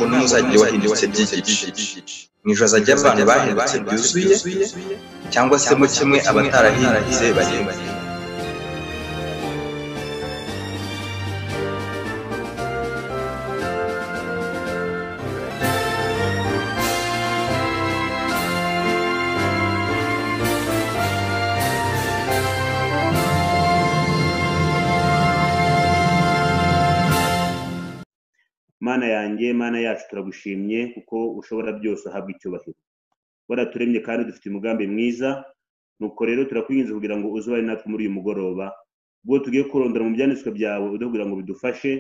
n'umuzajya wahindutse by'igice mu ijoro azajya abantu bahindutse byuzuye cyangwa se mu kimwe abatarahindutse barindwi. Mana yanjye, Mana yacu, turagushimye kuko ushobora byose, ahabwa icyubahiro. Waraturemye kandi dufite umugambi mwiza, nuko rero turakwinginze kugira ngo uzubane natwe muri uyu mugoroba, ubwo tugiye kurondora mu byanditswe byawe kugira ngo bidufashe,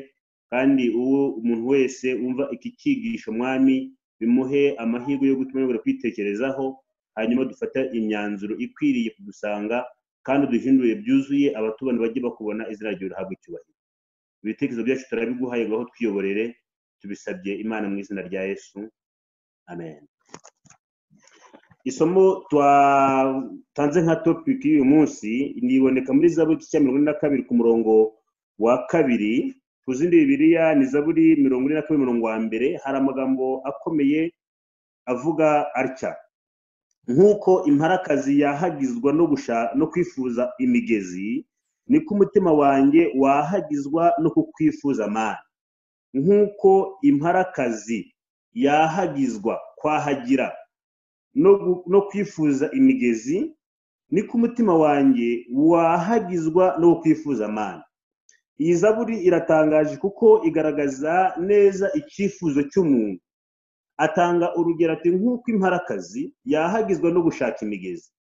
kandi uwo umuntu wese wumva iki cyigisho mwami bimuhe amahirwe yo gutuma yongera kwitekerezaho, hanyuma dufata imyanzuro ikwiriye kudusanga kandi duhindure byuzuye, abatubona bajye bakubona, izina ryawe rihabwe icyubahiro. Ibitekerezo byacu turabiguhaye, ngaho twiyoborere, tubisabye Imana mu izina rya Yesu, amen. Isomo twatanze nka topic y'uyu munsi niboneka muri Zaburi 42 ku murongo wa 2. Ku zindi Bibiliya ni Zaburi 42 umurongo wa 1. Hari amagambo akomeye avuga atya: nk'uko imparakazi yahagizwa no kwifuza imigezi, niko umutima wanjye wahagizwa no kukwifuza Mana. Nk'uko imparakazi yahagizwa kwahagira no kwifuza imigezi, niko umutima wanjye wahagizwa no kwifuza Mana. Iyi Zaburi iratangaje kuko igaragaza neza icyifuzo cy'umuntu. Atanga urugero ati nk'uko imparakazi yahagizwa no gushaka imigezi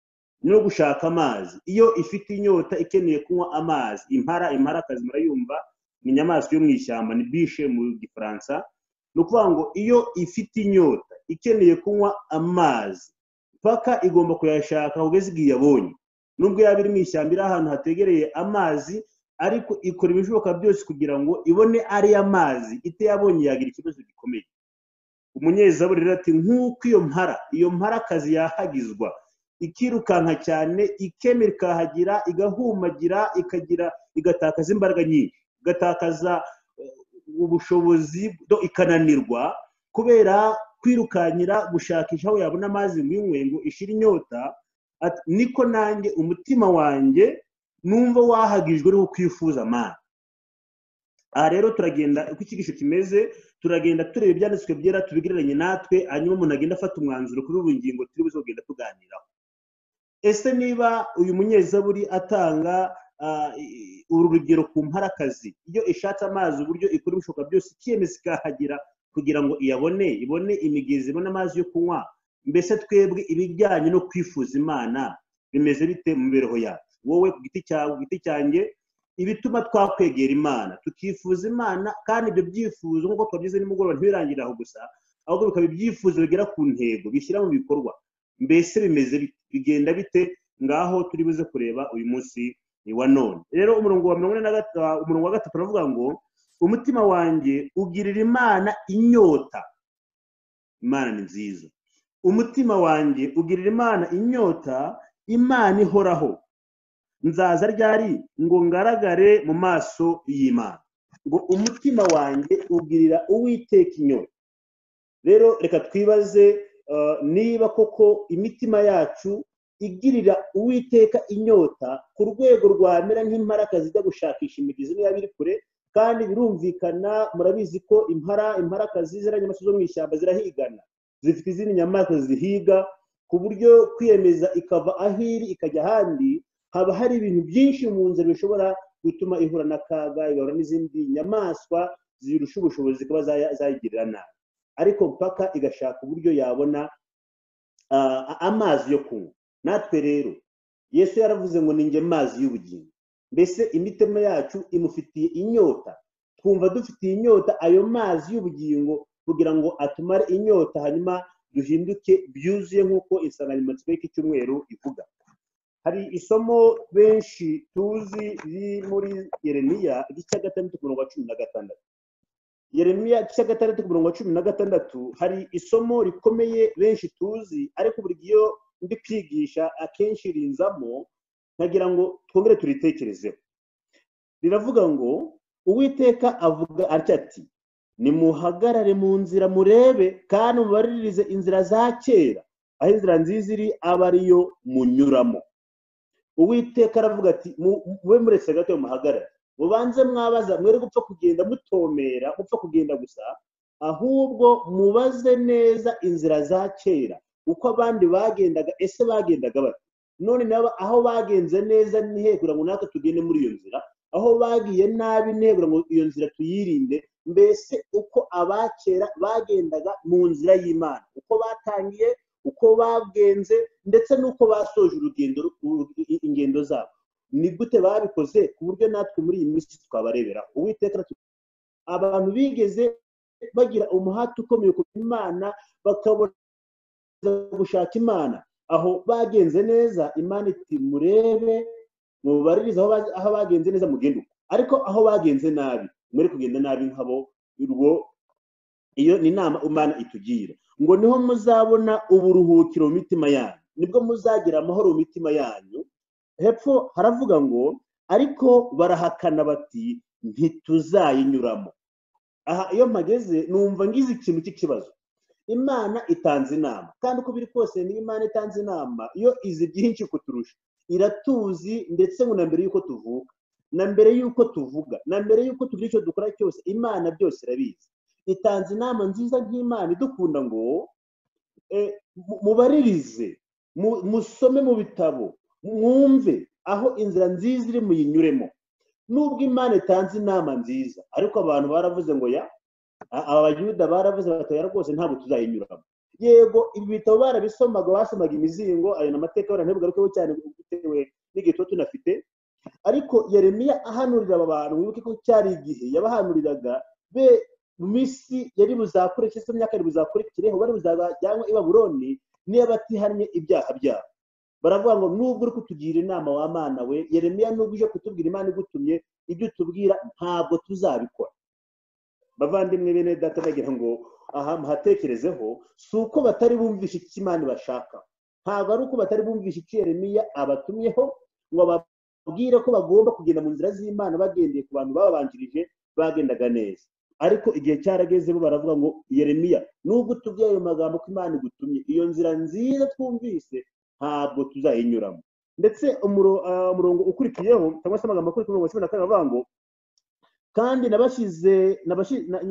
no gushaka amazi. Iyo ifite inyota ikeneye kunywa amazi, imparakazi murayumva, ni inyamaswa yo mu ishyamba, ni biche mu Gifaransa. Ni ukuvuga ngo iyo ifite inyota ikeneye kunywa amazi, paka igomba kuyashaka kugeza igihe yabonye. Nubwo yaba iri mu ishyamba, iri ahantu hategereye amazi, ariko ikora ibishoboka byose kugira ngo ibone ari amazi. Itayabonye yagira ikibazo gikomeye. Umunyezaburi rero ati nk'uko iyo mparakazi yahagizwa, ikirukanka cyane, ikemera ikahagira, igahumagira, igatakaza imbaraga nyinshi, igatakaza ubushobozi, ikananirwa kubera kwirukanyira gushakisha aho yabona amazi ngo inywe, ngo ishire inyota. Niko nanjye umutima wanjye numva wahagijwe no kwifuza Mana. Aha rero turagenda uko icyigisho kimeze, turagenda tureba ibyanditswe byera, tubigereranye natwe, hanyuma umuntu agenda afata umwanzuro kuri buri ngingo turi buze kugenda tuganiraho. Ese niba uyu munyezaburi atanga uru rugero ku mparakazi, iyo ishatse amazi uburyo ikora ibishoboka byose ikiyemeza ikahagira kugira ngo ibone imigezi, ibone amazi yo kunywa, mbese twebwe ibijyanye no kwifuza Imana bimeze bite mu mibereho yacu? Wowe ku giti cyawe, ku giti cyanjye, ibituma twakwegera Imana tukifuza Imana, kandi ibyo byifuzo nk'uko twabigize nimugoroba ntibirangire aho gusa, ahubwo bikaba ibyifuzo bigera ku ntego, bishyira mu bikorwa. Mbese bimeze bigenda bite? Ngaho turi buze kureba uyu munsi wa none. Rero umurongo wa 3 turavuga ngo umutima wanjye ugirira Imana inyota. Imana ni nziza. Umutima wanjye ugirira Imana inyota, Imana ihoraho. Nzaza ryari ngo ngaragare mu maso y'Imana. Ngo umutima wanjye ugirira Uwiteka inyota. Rero reka twibaze niba koko imitima yacu igirira Uwiteka inyota ku rwego rwamera nk'imparakazi zijya gushakisha imigezi niba biri kure. Kandi birumvikana, murabizi ko imparakazi ziriya nyamaswa zo mu ishyamba zirahigana, zifite izindi nyamaswa zihiga, ku buryo kwiyemeza ikava aho iri ikajya ahandi, haba hari ibintu byinshi mu nzira bishobora gutuma ihura n'akaga, igahura n'izindi nyamaswa zirusha ubushobozi zikaba zayigirira nabi, ariko mpaka igashaka uburyo yabona amazi yo kunywa. Natwe rero Yesu yaravuze ngo ninjye mazi y'ubugingo. Mbese imitima yacu imufitiye inyota, twumva dufitiye inyota ayo mazi y'ubugingo kugira ngo atumare inyota, hanyuma duhinduke byuzuye nk'uko insanganyamatsiko y'iki cyumweru ivuga. Hari isomo benshi tuzi riri muri Yeremiya igice cya 6 ku murongo wa 16. Yeremiya igice cya 6 ku murongo wa 16 hari isomo rikomeye benshi tuzi, ariko buri gihe ndi kwigisha akenshi rinzamo, nkagira ngo twongere turitekerezeho. Riravuga ngo Uwiteka avuga atya ati nimuhagarare mu nzira murebe kandi mubaririze inzira za kera, aho inzira nziza iri aba ariyo munyuramo. Uwiteka aravuga ati mube muretse gato muhagarare, mubanze mwabaza, mwere gupfa kugenda mutomera, gupfa kugenda gusa, ahubwo mubaze neza inzira za kera uko abandi bagendaga, ese bagendaga bate? None nabo aho bagenze neza nihegura ngo natwe tugende muri iyo nzira, aho bagiye nabi nihegura ngo iyo nzira tuyirinde. Mbese uko abakera bagendaga mu nzira y'Imana, uko batangiye, uko bagenze, ndetse n'uko basoje urugendo, ingendo zabo, ni gute babikoze ku buryo natwe muri iyi minsi twabarebera. Uwiteka abantu bigeze bagira umuhati ukomeye ku Imana, bakabona gushaka Imana, aho bagenze neza, Imana iti murebe mubaririze aho bagenze neza mugende uko, ariko aho bagenze nabi muri kugenda nabi nkabo. Iyo ni inama Imana itugira, ngo niho muzabona uburuhukiro mu mitima yanyu, nibwo muzagira amahoro mu mitima yanyu. Hepfo haravuga ngo ariko barahakana bati ntituzayinyuramo. Aha iyo mpageze numva ngize ikintu cy'ikibazo. Imana itanze inama, kandi uko biri kose ni Imana itanze inama, iyo izi byinshi kuturusha, iratuzi, ndetse ngo na mbere y'uko tuvuka, na mbere y'uko tuvuga, na mbere y'uko tugira icyo dukora cyose, Imana byose irabizi. Itanze inama nziza nk'Imana idukunda ngo mubaririze, musome mu bitabo, mwumve aho inzira nziza iri muyinyuremo. Nubwo Imana itanze inama nziza, ariko abantu baravuze ngo Abayuda baravuze batoya rwose ntabwo tuzayinyuramo. Yego ibi bitabo barabisomaga, basomaga imizingo, ayo n'amateka barantebugarukeho cyane bitewe n'igihe tuba tunafite. Ariko Yeremiya ahanurira aba bantu, wibuke ko cyari igihe yabahanuriraga be mu minsi yari buzakure, cyangwa imyaka yari buzakurikireho, bari buzajyanwa i Babuloni niyo batihannye ibyaha byabo. Baravuga ngo nubwo uri kutugira inama wa Mana we, Yeremiya nubwo uje kutubwira, Imana igutumye, ibyo utubwira ntabwo tuzabikora. Bavandimwe bene data, ndagira ngo aha muhatekerezeho, si uko batari bumvisha icyo Imana bashaka, ntabwo ari uko batari bumvisha icyo Yeremiya abatumyeho ngo babwire ko bagomba kugenda mu nzira z'Imana bagendeye ku bantu bababanjirije bagendaga neza. Ariko igihe cyarageze bo baravuga ngo Yeremiya, nubwo utubwiye ayo magambo ko Imana igutumye, iyo nzira nziza twumvise ntabwo tuzayinyuramo. Ndetse umurongo ukurikiyeho, cyangwa se amagambo akurikiye umurongo wa 14 avuga ngo kandi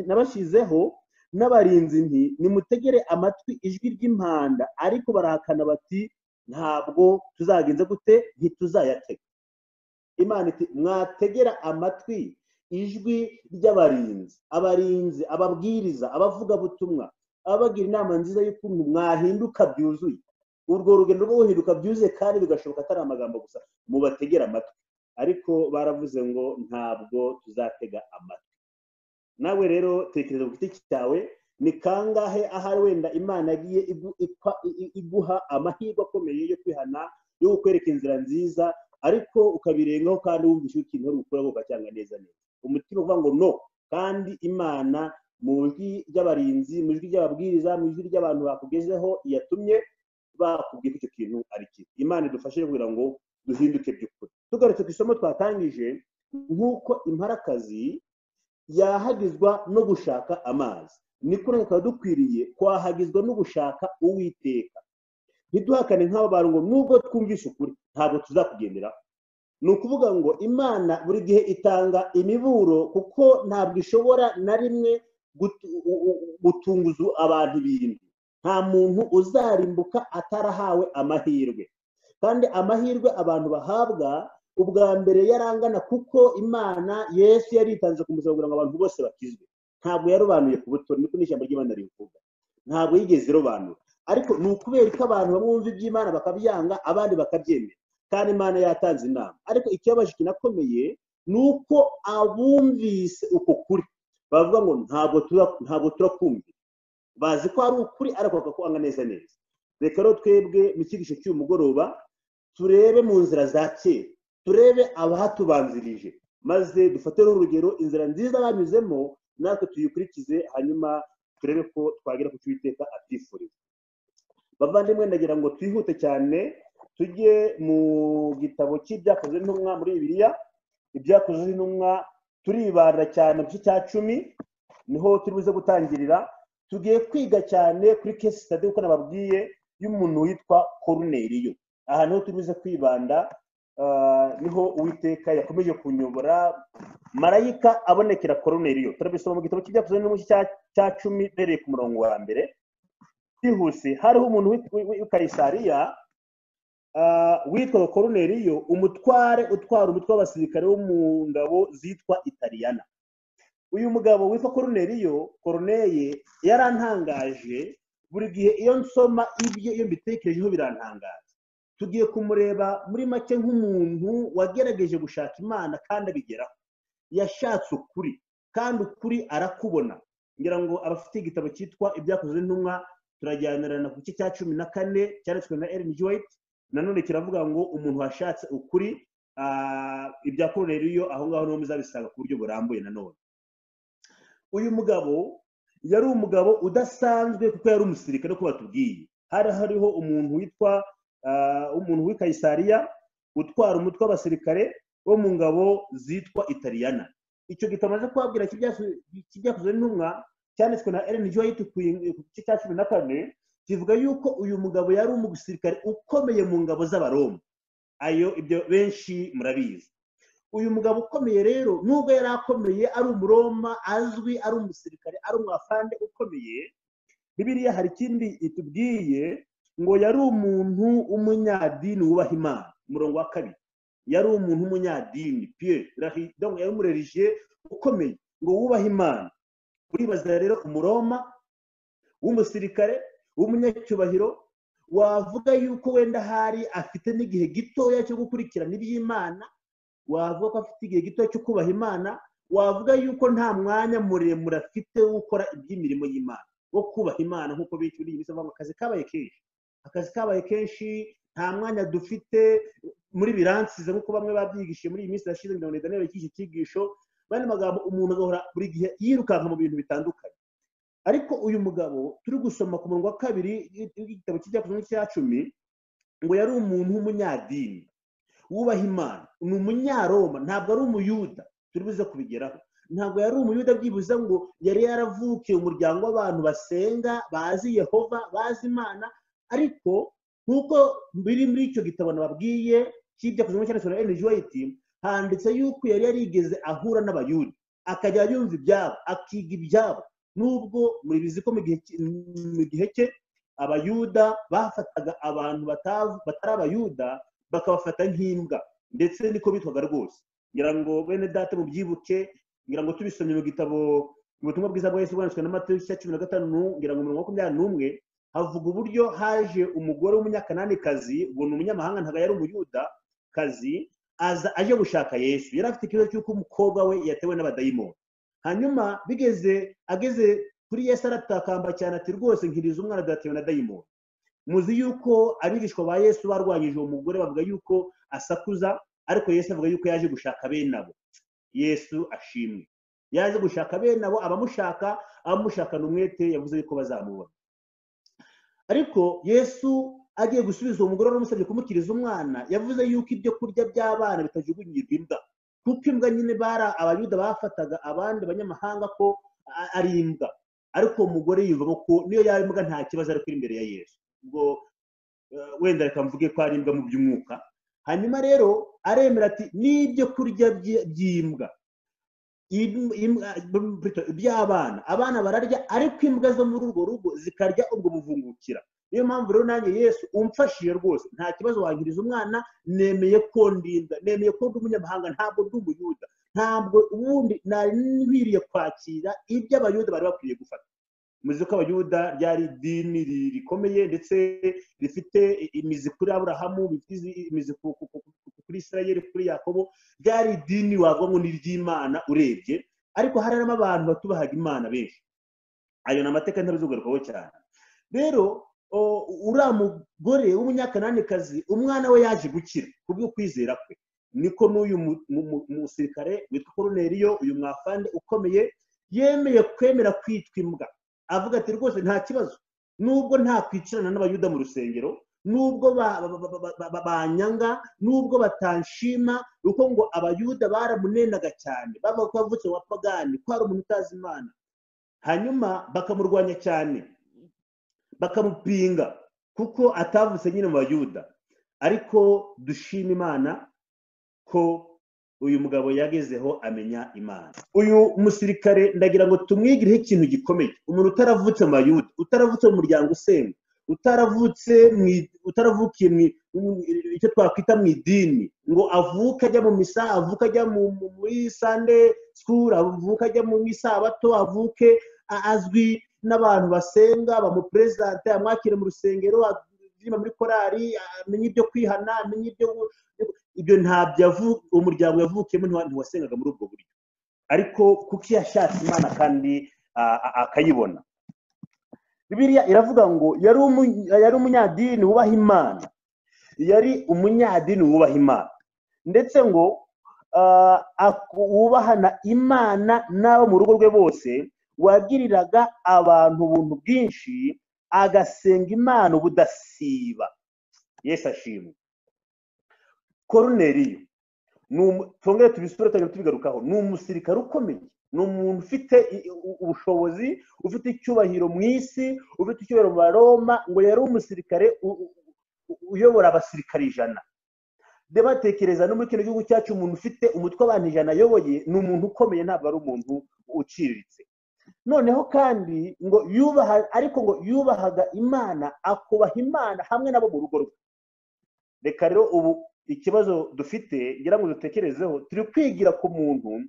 nabashyizeho n'abarinzi nti nimutegere amatwi ijwi ry'impanda, ariko barahakana bati ntabwo tuzagenze gute, ntituzayatega. Imana iti mwategera amatwi ijwi ry'abarinzi, abarinzi, ababwiriza, abavugabutumwa, ababagira inama nziza y'ukuntu mwahinduka byuzuye. Urwo rugendo rwo guhinduka byuzuye kandi bigashoboka atari amagambo gusa, mubategera amatwi. Ariko baravuze ngo ntabwo tuzatega amatwi. Nawe rero tekereza ku giti cyawe, ni kangahe ahari wenda Imana yagiye iguha amahirwe akomeye yo kwihana, yo kukwereka inzira nziza, ariko ukabirengaho kandi wumvishe ikintu uri gukora ugacyanga neza neza. Umutima uvuga ngo no, kandi Imana mu ijwi ry'abarinzi, mu ijwi ry'ababwiriza, mu ijwi ry'abantu bakugezeho yatumye, bakubwiye ko icyo kintu ari kibi. Imana idufashe kugira ngo duhinduke by'ukuri. Tugarutse ku isomo twatangije, nk'uko imparakazi yahagizwa no gushaka amazi, niko natwe tukaba dukwiriye kwahagizwa no gushaka Uwiteka. Ntiduhakane nk'abo bantu ngo nubwo twumvishe ukuri ntabwo tuzakugenderaho. Ni ukuvuga ngo Imana buri gihe itanga imiburo, kuko ntabwo ishobora na rimwe gutunguza abantu ibintu. Nta muntu uzarimbuka atarahawe amahirwe, kandi amahirwe abantu bahabwa ubwa mbere yarangana, kuko Imana Yesu yaritanze ku musaraba kugira ngo abantu bose bakizwe. Ntabwo yarobanuye ku butoni, niko n'ijambo ry'Imana rivuga. Ntabwo yigeze irobanura, ariko ni ukubera ko abantu bamwe bumva iby'Imana bakabyanga, abandi bakabyemera, kandi Imana yatanze inama. Ariko ikibabaje kinakomeye ni uko abumvise uko kuri bavuga ngo ntabwo turakumvira, bazi ko ari ukuri ariko bakakwanga neza neza. Reka rero twebwe mu cyigisho cy'uyu mugoroba turebe mu nzira za kera, turebe abahatubanzirije, maze dufate urugero inzira nziza banyuzemo, natwe tuyikurikize, hanyuma turebe ko twagera ku Uwiteka atifuriza. Bavandimwe, ndagira ngo twihute cyane tujye mu gitabo cy'ibyakozwe n'intumwa muri Bibiliya. Ibyakozwe n'intumwa turibanda cyane mu gice cya 10, niho turi buze gutangirira. Tugiye kwiga cyane kuri case study uko nababwiye y'umuntu witwa Koruneliyo. Aha niho turi buze kwibanda, niho Uwiteka yakomeje kunyobora, marayika abonekera Koruneliyo. Turabisoma mu gitabo cy'Ibyakozwe n'Intumwa cya 10 bereye ku murongo wa mbere. Twihuse, hariho umuntu w'Ikayisariya witwa Koruneliyo, umutware utwara umutwe w'abasirikare wo mu ngabo zitwa Italiyana. Uyu mugabo witwa Koruneliyo, Koruneye, yarantangaje. Buri gihe iyo nsoma ibyo iyo mbitekerejeho birantangaza. Tugiye kumureba muri make nk'umuntu wagerageje gushaka Imana kandi abigeraho. Yashatse ukuri kandi ukuri arakubona. Ngira ngo abafite igitabo cyitwa Ibyakozwe n'Intumwa turajyanirana ku gice cya 14 cyanditswe na Ellen G. White. Nanone kiravuga ngo umuntu washatse ukuri, ibya Koruneliyo aho ngaho niho muzabisanga ku buryo burambuye. Nanone uyu mugabo yari umugabo udasanzwe kuko yari umusirikare uko batubwiye. Hariho umuntu witwa umuntu w'Ikayisariya utwara umutwe w'abasirikare bo mu ngabo zitwa Italiyana. Icyo gitabo maze kubabwira cy'Ibyakozwe n'Intumwa cyanditswe na Ellen G. White ku gice cya 14 kivuga yuko uyu mugabo yari umusirikare ukomeye mu ngabo z'Abaroma. Ibyo benshi murabizi. Uyu mugabo ukomeye rero, nubwo yari akomeye, ari umuroma azwi, ari umusirikare, ari umwafande ukomeye, Bibiliya hari ikindi itubwiye ngo yari umuntu w'umunyadini wubaha Imana. Umurongo wa 2, yari umuntu w'umunyadini donc yari umureligieux ukomeye ngo wubaha Imana. Uribaza rero umuroma w'umusirikare w'umunyacyubahiro wavuga yuko wenda hari afite n'igihe gitoya cyo gukurikirana iby'Imana, wavuga ko afite igihe gitoya cyo kubaha Imana, wavuga yuko nta mwanya muremure afite wo gukora iby'imirimo y'Imana, wo kubaha Imana nk'uko bityo muri iyi minsi bavuga akazi kabaye kenshi, nta mwanya dufite muri biransize nk'uko bamwe babyigishije muri iyi minsi yashize. Ndabona Daniel y'iki cyigisho bane magambo umuntu agahora buri gihe yirukanka mu bintu bitandukanye. Ariko uyu mugabo turi gusoma ku murongo wa 2 w'igitabo cy'Ibyakozwe cya 10 ngo yari umuntu w'umunyadini wubaha Imana, ni umunyaroma, ntabwo ari umuyuda. Turi buze kubigeraho. Ntabwo yari umuyuda byibuze ngo yari yaravukiye umuryango w'abantu basenga, bazi Yehova, bazi Imana. Ariko nk'uko biri muri icyo gitabo nababwiye cy'Ibyakozwe cyanditswe na Ellen G. White, handitse yuko yari yarigeze ahura n'Abayuda, akajya yumva ibyabo, akiga ibyabo. Nubwo muri bizi ko mu gihe cye Abayuda bafataga abantu batari Abayuda bakabafata nk'imbwa, ndetse niko bitwaga rwose. Ngira ngo bene data mubyibuke, ngira ngo tubisomye mu gitabo ubutumwa bwiza bwa Yesu bwanditswe na Matayo 15, ngira ngo mu 21 havuga uburyo haje umugore w'umunyakananikazi, ubwo ni umunyamahanga, ntago yari umuyuda kazi, aje gushaka Yesu. Yari afite ikibazo cy'uko umukobwa we yatewe n'abadayimoni. Hanyuma ageze kuri Yesu aratakamba cyane ati rwose nkiriza umwana adatewe na dayimoni. Muzi yuko abigishwa ba Yesu barwanyije uwo mugore, bavuga yuko asakuza, ariko Yesu avuga yuko yaje gushaka bene abo. Yesu ashimwe, yaje gushaka bene abo, abamushakana umwete yavuze yuko bazamubona. Ariko Yesu agiye gusubiza uwo mugore waramusabye kumukiriza umwana, yavuze yuko ibyo kurya by'abana bitajugunyirwa imbwa, kuko imbwa nyine Abayuda bafataga abandi banyamahanga ko ari imbwa. Ariko uwo mugore yivamo ko niyo yaba imbwa nta kibazo, ariko imbere ya Yesu ubwo wenda reka mvuge ko ari imbwa mu by'umwuka. Hanyuma rero aremera ati n'ibyo kurya by'imbwa by'abana, abana bararya, ariko imbwa zo muri urwo rugo zikarya ubwo buvungukira. Niyo mpamvu rero nanjye Yesu umfashije rwose, nta kibazo wankiriza umwana, nemeye ko ndinda, nemeye ko ndi umunyamahanga, ntabwo ndi umuyuda, ntabwo ubundi nari nkwiriye kwakira ibyo Abayuda bari bakwiriye gufata. Muzi ko Abayuda ryari idini rikomeye ndetse rifite imizi kuri Aburahamu, bifite imizi kuri Isirayeli, kuri Yakobo. Ryari idini wavuga ngo ni iry'Imana urebye, ariko harimo abantu batubahaga Imana benshi. Ayo ni amateka ntabizugarukaho cyane. Rero uriya mugore w'umunyakananikazi, umwana we yaje gukira kubwo kwizera kwe. Niko n'uyu musirikare witwa Koruneliyo, uyu mwafande ukomeye, yemeye kwemera kwitwa imbwa. Avuga ati rwose nta kibazo, nubwo nta kwicarana n'Abayuda mu rusengero, nubwo banyanga, nubwo batanshima, kuko ngo Abayuda baramunenaga cyane, bavuga ko yavutse wa pagani, ko ari umuntu utazi Imana. hanyuma bakamurwanya cyane bakamupinga kuko atavutse nyine mu Bayuda. Ariko dushima Imana ko uyu mugabo yagezeho amenya Imana. Uyu musirikare ndagira ngo tumwigireho ikintu gikomeye. Umuntu utaravutse mu Bayuda, utaravutse mu muryango usenga, utaravukiye icyo twakwita mu idini, ngo avuke ajya mu misa, avuke ajya muri Sunday school, avuke ajya mu isabato, avuke azwi n'abantu basenga, bamupresente, amwakire mu rusengero, azima muri korari, amenye ibyo kwihana, amenye ibyo ntabyo umuryango yavukiyemo ntiwasengaga muri ubwo buryo. Ariko kuko yashatse Imana kandi akayibona. Bibiliya iravuga ngo yari umunyadini wubaha Imana, yari umunyadini wubaha Imana, ndetse ngo wubahana Imana n'abo mu rugo rwe bose, wagiriraga abantu ubuntu bwinshi, agasenga Imana ubudasiba. Yesu ashimwe. Koruneliyo twongere tubisure tubigarukaho, ni umusirikare ukomeye, ni umuntu ufite ubushobozi, ufite icyubahiro mu isi, ufite icyubahiro mu Baroma, ngo yari umusirikare uyobora abasirikare 100. Batekereza no muri kino gihugu cyacu umuntu ufite umutwe w'abantu 100 ayoboye, ni umuntu ukomeye, ntabwo ari umuntu uciriritse. Noneho kandi ngo yubahaga Imana, akubaha Imana hamwe nabo mu rugo rwe. Reka rero ubu ikibazo dufite ngira ngo dutekerezeho, turi kwigira ku muntu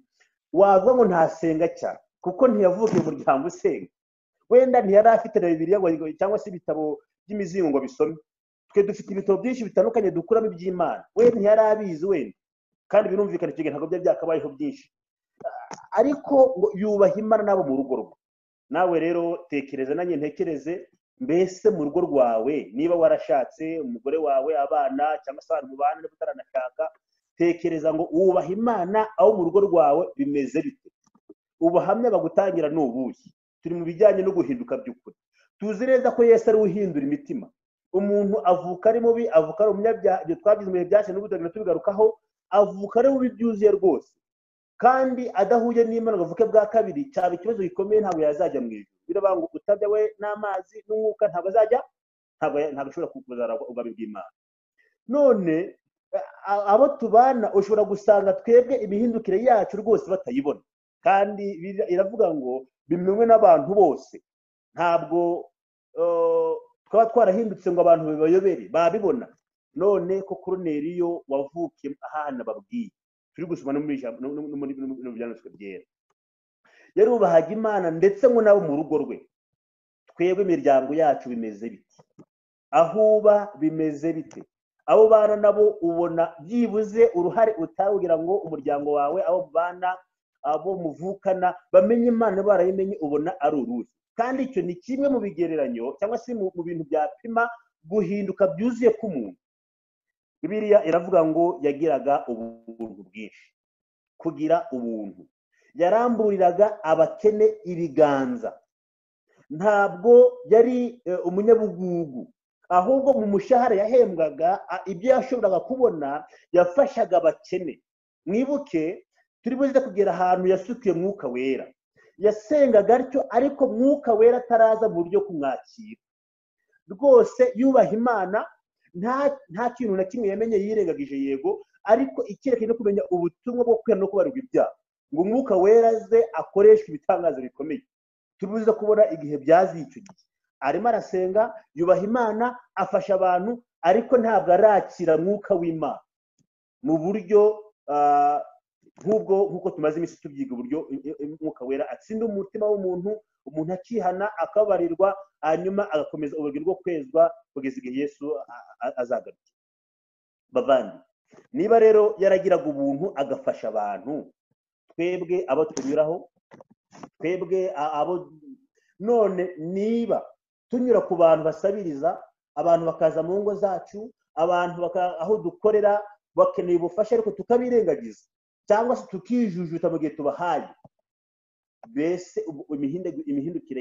wavuga ngo ntasenga cyane kuko ntiyavukiye mu muryango usenga, wenda ntiyari afite na Bibiliya cyangwa se ibitabo by'imizingo ngo bisome. Twe dufite ibitabo byinshi bitandukanye dukuramo iby'Imana, we ntiyari abizi wenda, kandi birumvikana icyo gihe ntabwo byari byakabayeho byinshi. Ariko ngo yubaha Imana n'abo mu rugo rwe. Nawe rero tekereza, nanjye ntekereze, mbese mu rugo rwawe niba warashatse umugore wawe, abana, cyangwa se abantu mubana niba utaranashaka, tekereza ngo wubaha Imana aho mu rugo rwawe bimeze bite. Ubuhamya bagutangira ni ubuhe? Turi mu bijyanye no guhinduka by'ukuri. Tuzi neza ko Yesu ari uhindura imitima. Umuntu avuka ari mubi, avuka ari umunyabyaha, ibyo twagize mu bihe byashize n'ubu tubigarukaho, avuka ari mubi byuzuye rwose, kandi adahuye n'Imana ngo avuke bwa kabiri, cyaba ikibazo gikomeye, ntabwo yazajya mu ijuru. Biravuga ngo utabyawe n'amazi n'umwuka ntabwo ashobora kuzara ubwami bw'Imana. None abo tubana ushobora gusanga twebwe imihindukire yacu rwose batayibona, kandi iravuga ngo bimenywe n'abantu bose. Ntabwo twaba twarahindutse ngo abantu babayobere, babibona. None ko Koruneliyo wavukiye ahantu babwiye, turi gusoma no muri byanditswe byera, yarubahaga Imana ndetse ngo nabo mu rugo rwe. Twebwe imiryango yacu bimeze bite? Aho uba bimeze bite? Abo bana nabo ubona byibuze uruhare utawugira ngo umuryango wawe, abo bana, abo muvukana bamenye Imana, barayimenye, ubona ari uruzi. Kandi icyo ni kimwe mu bigereranyo cyangwa se mu bintu byapima guhinduka byuzuye k'umuntu. Bibiliya iravuga ngo yagiraga ubuntu bwinshi. Kugira ubuntu, yaramburiraga abakene ibiganza. Ntabwo yari umunyabugugu, ahubwo mu mushahara yahembwaga, ibyo yashoboraga kubona yafashaga abakene. Mwibuke turi buze kugera ahantu yasukiye Mwuka Wera. Yasengaga atyo, ariko Mwuka Wera ataraza mu buryo kumwakira. Rwose yubaha Imana, nta kintu na kimwe yamenye yirengagije, yego, ariko icyerekeye no kumenya ubutumwa bwo kwihana no kubarirwa ibyaha, ngo Mwuka Wera ze akoreshwe ibitangazo bikomeye. Tubuze kubona igihe byaziye icyo gihe arimo arasenga, yubaha Imana, afasha abantu, ariko ntabwo arakira Mwuka w'Imana mu buryo nk'uko tumaze iminsi tubyiga, uburyo Mwuka Wera atsinda umutima w'umuntu, umuntu akihana, akabarirwa, hanyuma agakomeza uburyo bwo kwezwa kugeza igihe Yesu azagaruka. Bavandi, niba rero yaragiraga ubuntu agafasha abantu, twebwe abo tunyuraho, twebwe abo none niba tunyura ku bantu basabiriza, abantu bakaza mu ngo zacu, abantu aho dukorera bakeneye ubufasha, ariko tukabirengagiza cyangwa se tukijujuta mu gihe tubahaye, mbese imihindukire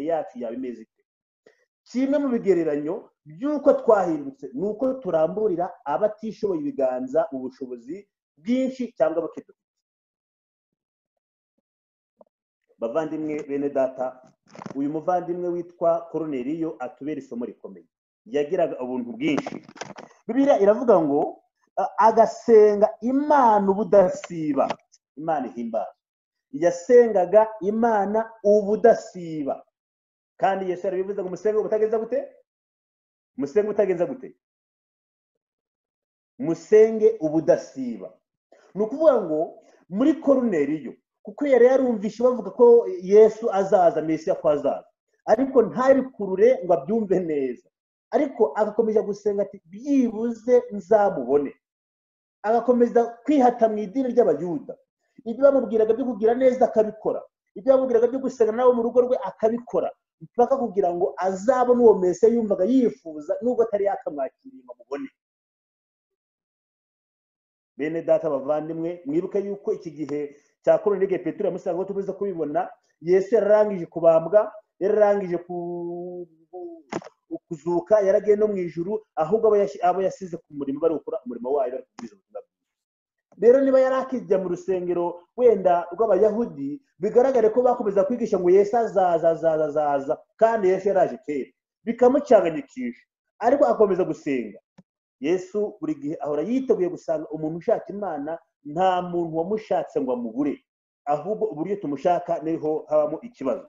yacu yaba imeze ite? Kimwe mu bigereranyo by'uko twahindutse ni uko turamburira abatishoboye ibiganza mu bushobozi bwinshi cyangwa buke dufite. bavandimwe bene data, uyu muvandimwe witwa Koruneliyo atubera isomo rikomeye. Yagiraga ubuntu bwinshi. Bibiliya iravuga ngo agasenga Imana ubudasiba. Imana ihimbaza. Yasengaga Imana ubudasiba. Kandi Yesu yarabivuze ngo musenge ubutagenza gute? Musenge ubutagenza gute? Musenge ubudasiba. Ni ukuvuga ngo muri Koruneliyo, kuko yari yarumvishe bavuga ko Yesu azaza, Mesiya ko azaza, ariko ntabikurure ngo abyumve neza, ariko agakomeza gusenga ati byibuze nzamubone. Agakomeza kwihata mu idini ry'Abayuda. Ibyo bamubwiraga byo kugira neza akabikora, ibyo bamubwiraga byo gusenga nabo mu rugo rwe akabikora, mpaka kugira ngo azabone uwo Mesiya yumvaga yifuza nubwo atari yakamwakiriye ngo amubone. Bene data bavandimwe, mwibuke yuko iki gihe cya Koruneliyo Petero yamusanga ngo tubuze kubibona, Yesu yararangije kubambwa, yararangije kuzuka, yaragiye no mu ijuru, ahubwo abo yasize ku murimo bari gukora umurimo wayo, bari kubwiza ubutumwa bwiza. Rero niba yarakijya mu rusengero wenda rw'Abayahudi, bigaragare ko bakomeza kwigisha ngo Yesu azaza, kandi Yesu yaraje kera, bikamucanganyikisha, ariko akomeza gusenga. Yesu buri gihe ahora yiteguye gusanga umuntu ushaka Imana, nta muntu wamushatse ngo amubure, ahubwo uburyo tumushaka niho habamo ikibazo.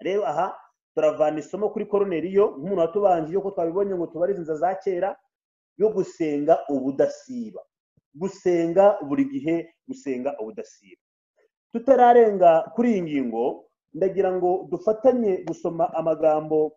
Rero aha turavana isomo kuri Koruneliyo nk'umuntu watubanjije, yuko twabibonye ngo tubarize inzira za kera yo gusenga ubudasiba. Gusenga buri gihe, gusenga ubudasiba. Tutararenga kuri iyi ngingo, ndagira ngo dufatanye gusoma amagambo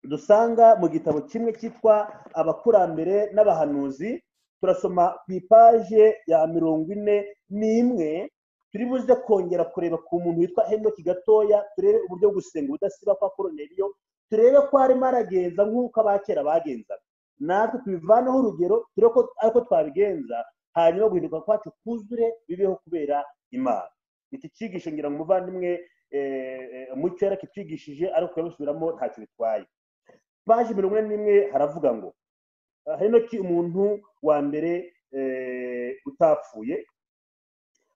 dusanga mu gitabo kimwe cyitwa Abakurambere n'Abahanuzi. Turasoma ku ipaje ya 41. Turi buze kongera kureba ku muntu witwa Henoki gatoya, turebe uburyo bwo gusenga ubudasiba kwa Koruneliyo, turebe ko arimo aragenza nk'uko abakera bagenzaga, natwe tubivanaho urugero, turebe ko ariko twabigenza, hanyuma guhinduka kwacu kuzure bibeho kubera Imana. Iki cyigisho ngira ngo umuvandimwe mucyo yarakitwigishije, ariko yabisubiramo ntacyo bitwaye. Paji 41 haravuga ngo Henoki umuntu wa mbere utapfuye,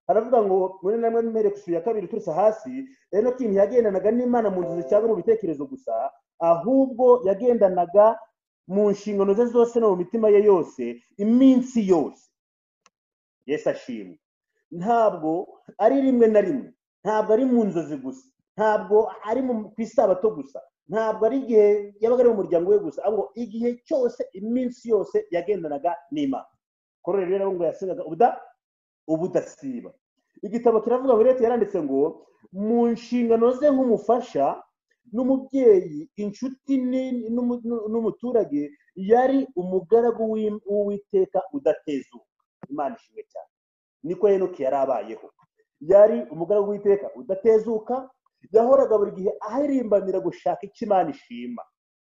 haravuga ngo muri namwe mpere kusuya kabiri turisa hasi, Henoki ntiyagendanaga n'Imana mu nzozi cyangwa mu bitekerezo gusa, ahubwo yagendanaga mu nshingano ze zose no mu mitima ye yose iminsi yose. Yesu ashimwe. Ntabwo ari rimwe na rimwe, ntabwo ari mu nzozi gusa, ntabwo ari ku isabato gusa, ntabwo ari igihe yabaga ari mu muryango we gusa, ahubwo igihe cyose, iminsi yose yagendanaga n'Imana. Koruneliyo rero ngo yasengaga ubudasiba. Igitabo kiravuga ngo leta yaranditse ngo mu nshingano ze nk'umufasha n'umubyeyi, inshuti n'umuturage, yari umugaragu w'Uwiteka udatezuka. Imana ishimwe cyane. Niko Henoki yari abayeho. Yari umugaragu w'Uwiteka udatezuka, yahoraga buri gihe ahirimbanira gushaka icyo Imana ishima,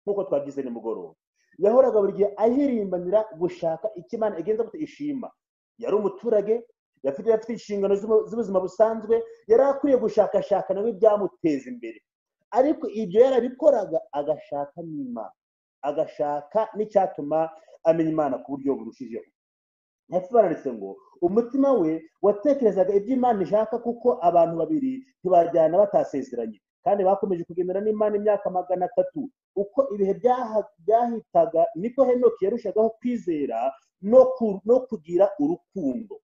nk'uko twagize nimugoroba. Yahoraga buri gihe ahirimbanira gushaka icyo Imana igenza gute ishima. Yari umuturage, yafite inshingano z'ubuzima busanzwe, yari akwiye gushakashaka nawe byamuteza imbere, ariko ibyo yarabikoraga agashaka n'Imana, agashaka n'icyatuma amenya Imana ku buryo burushijeho. Hepfo baranditse ngo umutima we watekerezaga ibyo Imana ishaka, kuko abantu babiri ntibajyana batasezeranye, kandi bakomeje kugendana n'Imana imyaka 300. Uko ibihe byahitaga niko Henoki yarushagaho kwizera no kugira urukundo.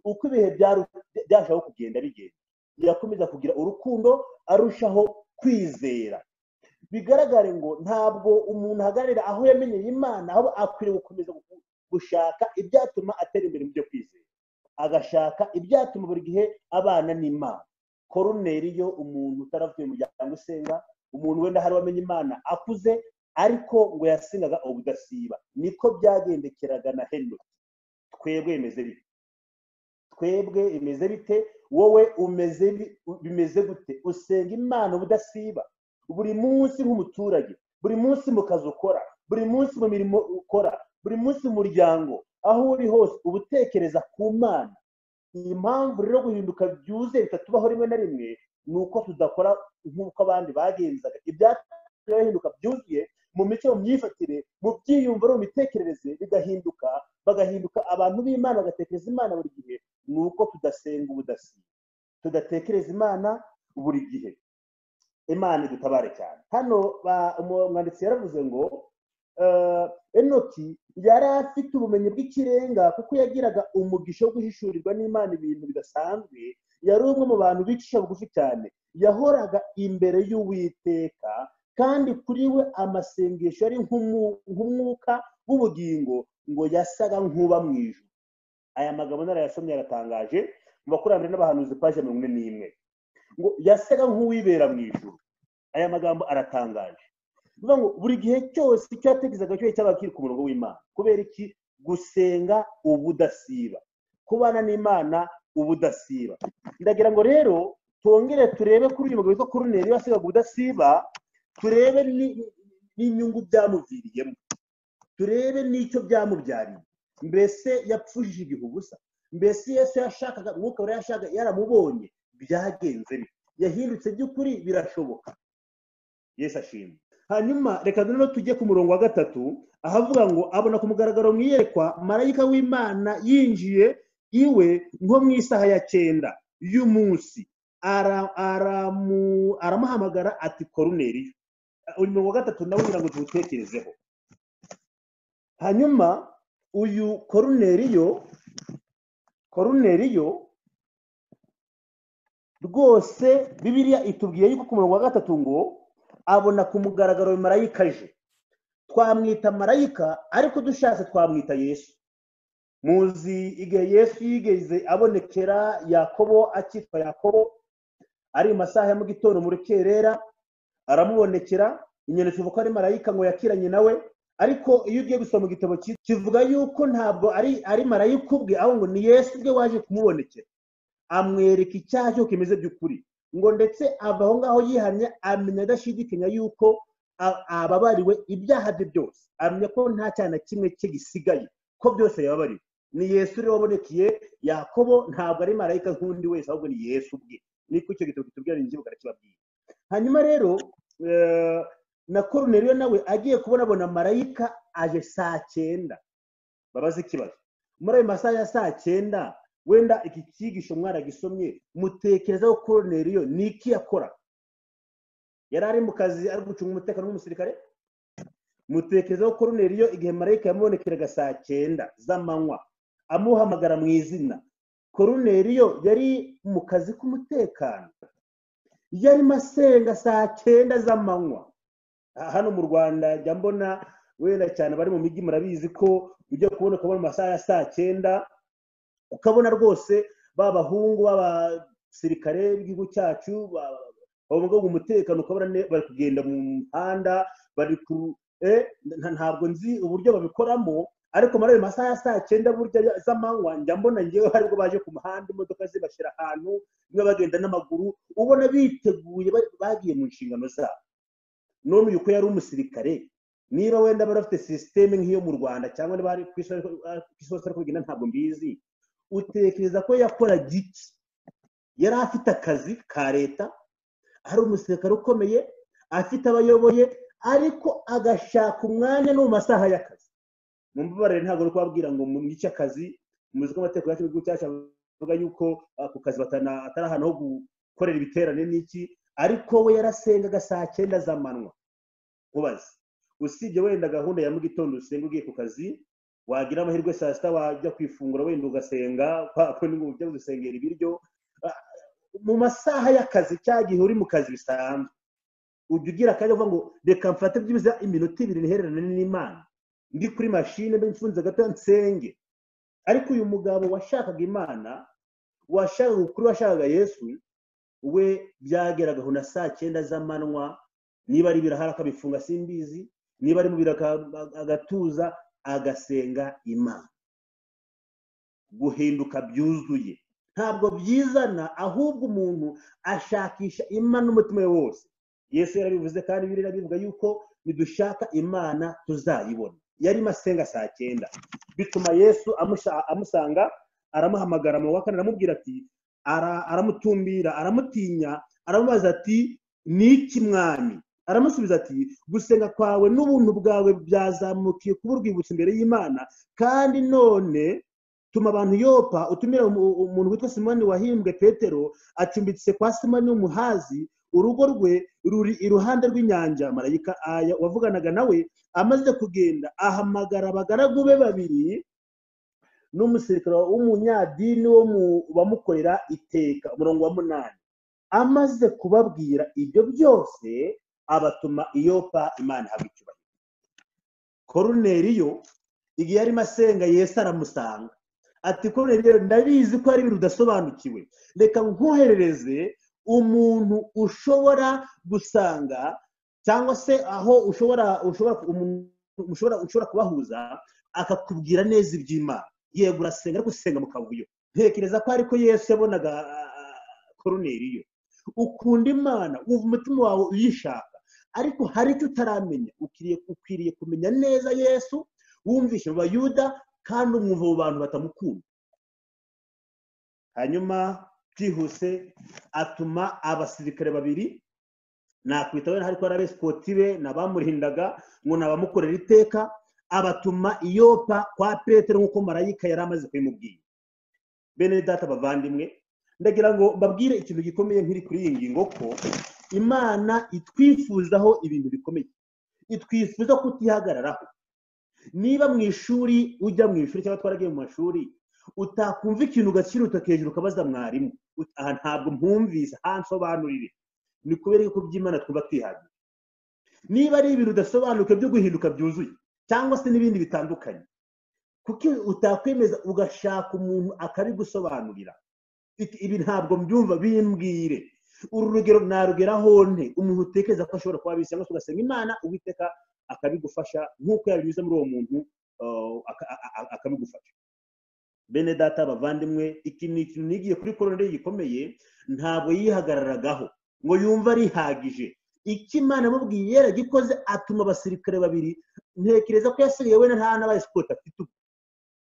Uko ibihe byarushaho kugenda bigenda, yakomeza kugira urukundo, arushaho kwizera. Bigaragare ngo ntabwo umuntu ahagararira aho yamenyeye Imana, aho akwiriye gukomeza gushaka ibyatuma atera imbere mu byo kwizera, agashaka ibyatuma buri gihe abana n'Imana. Koruneliyo, umuntu utaravuye mu muryango usenga, umuntu wenda hari wamenye Imana akuze, ariko ngo yasengaga ubudasiba. Niko byagendekeraga na Henoki. Twebwe bimeze bite? Twebwe bimeze bite? Wowe bimeze gute? Usenga Imana ubudasiba buri munsi nk'umuturage, buri munsi mu kazi ukora, buri munsi mu mirimo ukora, buri munsi mu muryango, aho uri hose ubutekereza ku Mana. Iyi mpamvu rero guhinduka byuzuye bitatubaho rimwe na rimwe, ni uko tudakora nk'uko abandi bagenzaga. Ibyatumye bahinduka byuzuye mu mico, mu myifatire, mu byiyumvo no mu mitekerereze, bagahinduka abantu b'Imana, bagatekereza Imana buri gihe, ni uko tudasenga ubudasiba, tudatekereza Imana buri gihe. Imana idutabare cyane. Hano umwanditsi yaravuze ngo Enoki yari afite ubumenyi bw'ikirenga kuko yagiraga umugisha wo guhishurirwa n'Imana ibintu bidasanzwe. Yari umwe mu bantu bicisha bugufi cyane, yahoraga imbere y'Uwiteka, kandi kuri we amasengesho yari nk'umwuka w'ubugingo, ngo yasaga nk'uba mu ijuru. Aya magambo narayasomye aratangaje mu Bakurambere n'Abahanuzi paje 41, ngo yasaga nk'uwibera mu ijuru. Aya magambo aratangaje. Bivuga ngo buri gihe cyose icyo yatekerezaga cyo cyaba kiri ku murongo w'Imana. Kubera iki? Gusenga ubudasiba, kubana n'Imana ubudasiba. Ndagira ngo rero tongere turebe kuri uyu mugabo witwa Koruneliyo wasengaga ubudasiba, turebe n'inyungu byamuviriyemo, turebe n'icyo byamubyariye. Mbese yapfushije igihe ubusa? Mbese Yesu yashakaga, umwuka wera yashakaga yaramubonye? Byagenze bite? Yahindutse by'ukuri? Birashoboka. Yesu ashimwe. Hanyuma reka noneho tujye ku murongo wa 3, ahavuga ngo abona ku mugaragaro mu iyerekwa marayika w'Imana yinjiye iwe nko mu isaha ya 9 y'umunsi, aramuhamagara ati Koruneliyo. Uyu murongo wa 3 nawe ngira ngo tuwutekerezeho. Hanyuma uyu Koruneliyo rwose Bibiliya itubwiye yuko ku murongo wa 3 ngo abona ku mugaragaro marayika aje. Twamwita marayika, ariko dushatse twamwita Yesu. Muzi igihe Yesu yigeze abonekera Yakobo, akitwa Yakobo, ari mu masaha ya mu gitondo mu rukerera, aramubonekera. Inyandiko ivuga ko ari marayika ngo yakiranye nawe, ariko iyo ugiye gusoma mu gitabo kivuga yuko ntabwo ari marayika ubwe, ahubwo ngo ni Yesu ubwe waje kumubonekera, amwereka icyaha cyo kimeze by'ukuri, ngo ndetse ava aho ngaho yihanye, amenya adashidikanya yuko ababariwe ibyaha bye byose, amenya ko nta cyaha na kimwe cye gisigaye, ko byose yababariwe. Ni Yesu rero wabonekeye Yakobo, ntabwo ari marayika nk'undi wese, ahubwo ni Yesu ubwe. Niko icyo gitabo kitubwira, n'injye barakibabwira. Hanyuma rero na Koruneliyo nawe agiye kubona marayika aje saa 9. Babaze ikibazo, muri ayo masaha ya saa 9, wenda iki cyigisho mwaragisomye, mutekerezaho Koruneliyo niki yakora? Yari ari mu kazi ari gucunga umutekano w'umusirikare? Mutekerezaho Koruneliyo igihe marayika yamubonekeraga saa 9 z'amanywa amuhamagara mu izina, Koruneliyo yari mu kazi k'umutekano, yari masenga saa 9 z'amanywa. Hano mu Rwanda njya mbona wenda cyane bari mu mijyi, murabizi ko ujya kubona ukabona mu masaha ya saa 9, ukabona rwose babahungu b'abasirikare b'igihugu cyacu bavuga ngo umutekano, ukabona bari kugenda mu muhanda, bari ntabwo nzi uburyo babikoramo, ariko muri ayo masaha ya saa 9 burya z'amanywa njya mbona ngewe hari ubwo baje ku muhanda, imodoka zibashyira ahantu, bimwe bagenda n'amaguru, ubona biteguye bagiye mu nshingano zabo. None uyu ko yari umusirikare, niba wenda bari bafite sisiteme nk'iyo mu Rwanda cyangwa niba ari ku isi ariko bigenda ntabwo mbizi, utekereza ko yakora giki? Yari afite akazi ka leta, ari umusirikare ukomeye, afite abayoboye, ariko agashaka umwanya no mu masaha y'akazi. Mumbabarire ntabwo ari kubabwira ngo mu gice akazi, muzi ko amategeko yacu y'igihugu cyacu avuga yuko ku kazi atari ahantu ho gukorera ibiterane n'iki, ariko we yarasengaga saa 9 z'amanywa. Ubaze, usibye wenda gahunda ya mu gitondo usenga ugiye ku kazi, wagira amahirwe saa 6 wajya kwifungura wenda ugasenga, kwako ni ujya gusengera ibiryo. Mu masaha y'akazi cyagihe uri mu kazi bisanzwe, ujya ugira akanya uvuga ngo reka mfate byibuze iminota 2 nihererane n'Imana, ndi kuri machine mbe mfunze gato nsenge. Ariko uyu mugabo washakaga Imana, washakaga Yesu, we byageragaho na saa 9 z'amanywa, niba ari birahara akabifunga simbizi, niba ari mu biraka agatuza agasenga Imana. Guhinduka byuzuye ntabwo byizana, ahubwo umuntu ashakisha Imana n'umutima we wose. Yesu yarabivuze kandi Bibiliya bivuga yuko nidushaka Imana tuzayibona. Yari masenga saa 9, bituma Yesu amusanga, aramuhamagara mu wakane, aramubwira ati, aramutumbira, aramutinya, aramubaza ati niki mwami? Aramusubiza ati gusenga kwawe n'ubuntu bwawe byazamukiye kuba urwibutso imbere y'Imana, kandi none tuma abantu Yopa, utumira umuntu witwa Simoni wahimbwe Petero, acumbitse kwa Simoni w'umuhazi, urugo rwe ruri iruhande rw'inyanja. Marayika wavuganaga nawe amaze kugenda, ahamagara abagaragu be babiri n'umusirikare w'umunyadini wo mu bamukorera iteka. Umurongo wa 8, amaze kubabwira ibyo byose abatuma Yopa. Imana ihabwa icyubahiro. Koruneliyo igihe yarimo asenga, Yesu aramusanga ati, Koruneliyo, ndabizi ko hari ibintu udasobanukiwe, reka nkoherereze umuntu ushobora gusanga, cyangwa se aho ushobora kubahuza akakubwira neza iby'Imana. Yego urasenga, ariko usenga mu kavuyo. Ntekereza ko ariko Yesu yabonaga Koruneliyo. Ukunda Imana, wumva umutima wawe uyishaka, ariko hari icyo utaramenya. Ukwiriye kumenya neza Yesu, wumvishe mu Bayuda kandi umwumva abo bantu batamukunda. Hanyuma byihuse atuma abasirikare babiri, nakwitaho ariko ari abesikoti be n'abamurindaga ngo nabamukorera iteka, abatuma Yopa kwa Petero nk'uko marayika yari amaze kubimubwira. Bene data bavandimwe, ndagira ngo mbabwire ikintu gikomeye nkiri kuri iyi ngingo, ko Imana itwifuzaho ibintu bikomeye, itwifuza kutihagararaho. Niba mu ishuri, ujya mu ishuri cyangwa twaragiye mu mashuri, utakumva ikintu ugakiruta hejuru ukabaza mwarimu, aha ntabwo mpumvise, hansobanurire. Ni kubera ko by'Imana twumva twihagije. Niba ari ibintu udasobanuka byo guhinduka byuzuye, cyangwa se n'ibindi bitandukanye, kuko utakwemeza ugashaka umuntu akabigusobanurira. Ibi ntabwo mbyumva, bimbwire. Uru rugero narugeraho nte? Umuntu utekereza ko ashobora kuba abise, cyangwa se ugasenga Imana, Uwiteka akabigufasha nk'uko yabinyuze muri uwo muntu, akabigufasha. Bene data bavandimwe, iki ni ikintu nigiye kuri Koruneliyo gikomeye. Ntabwo yihagararagaho ngo yumva arihagije. Icyo Imana amubwiye yaragikoze, atuma abasirikare babiri. Ntekereza ko yasigaye we nta n'abayesikoti afite ubu.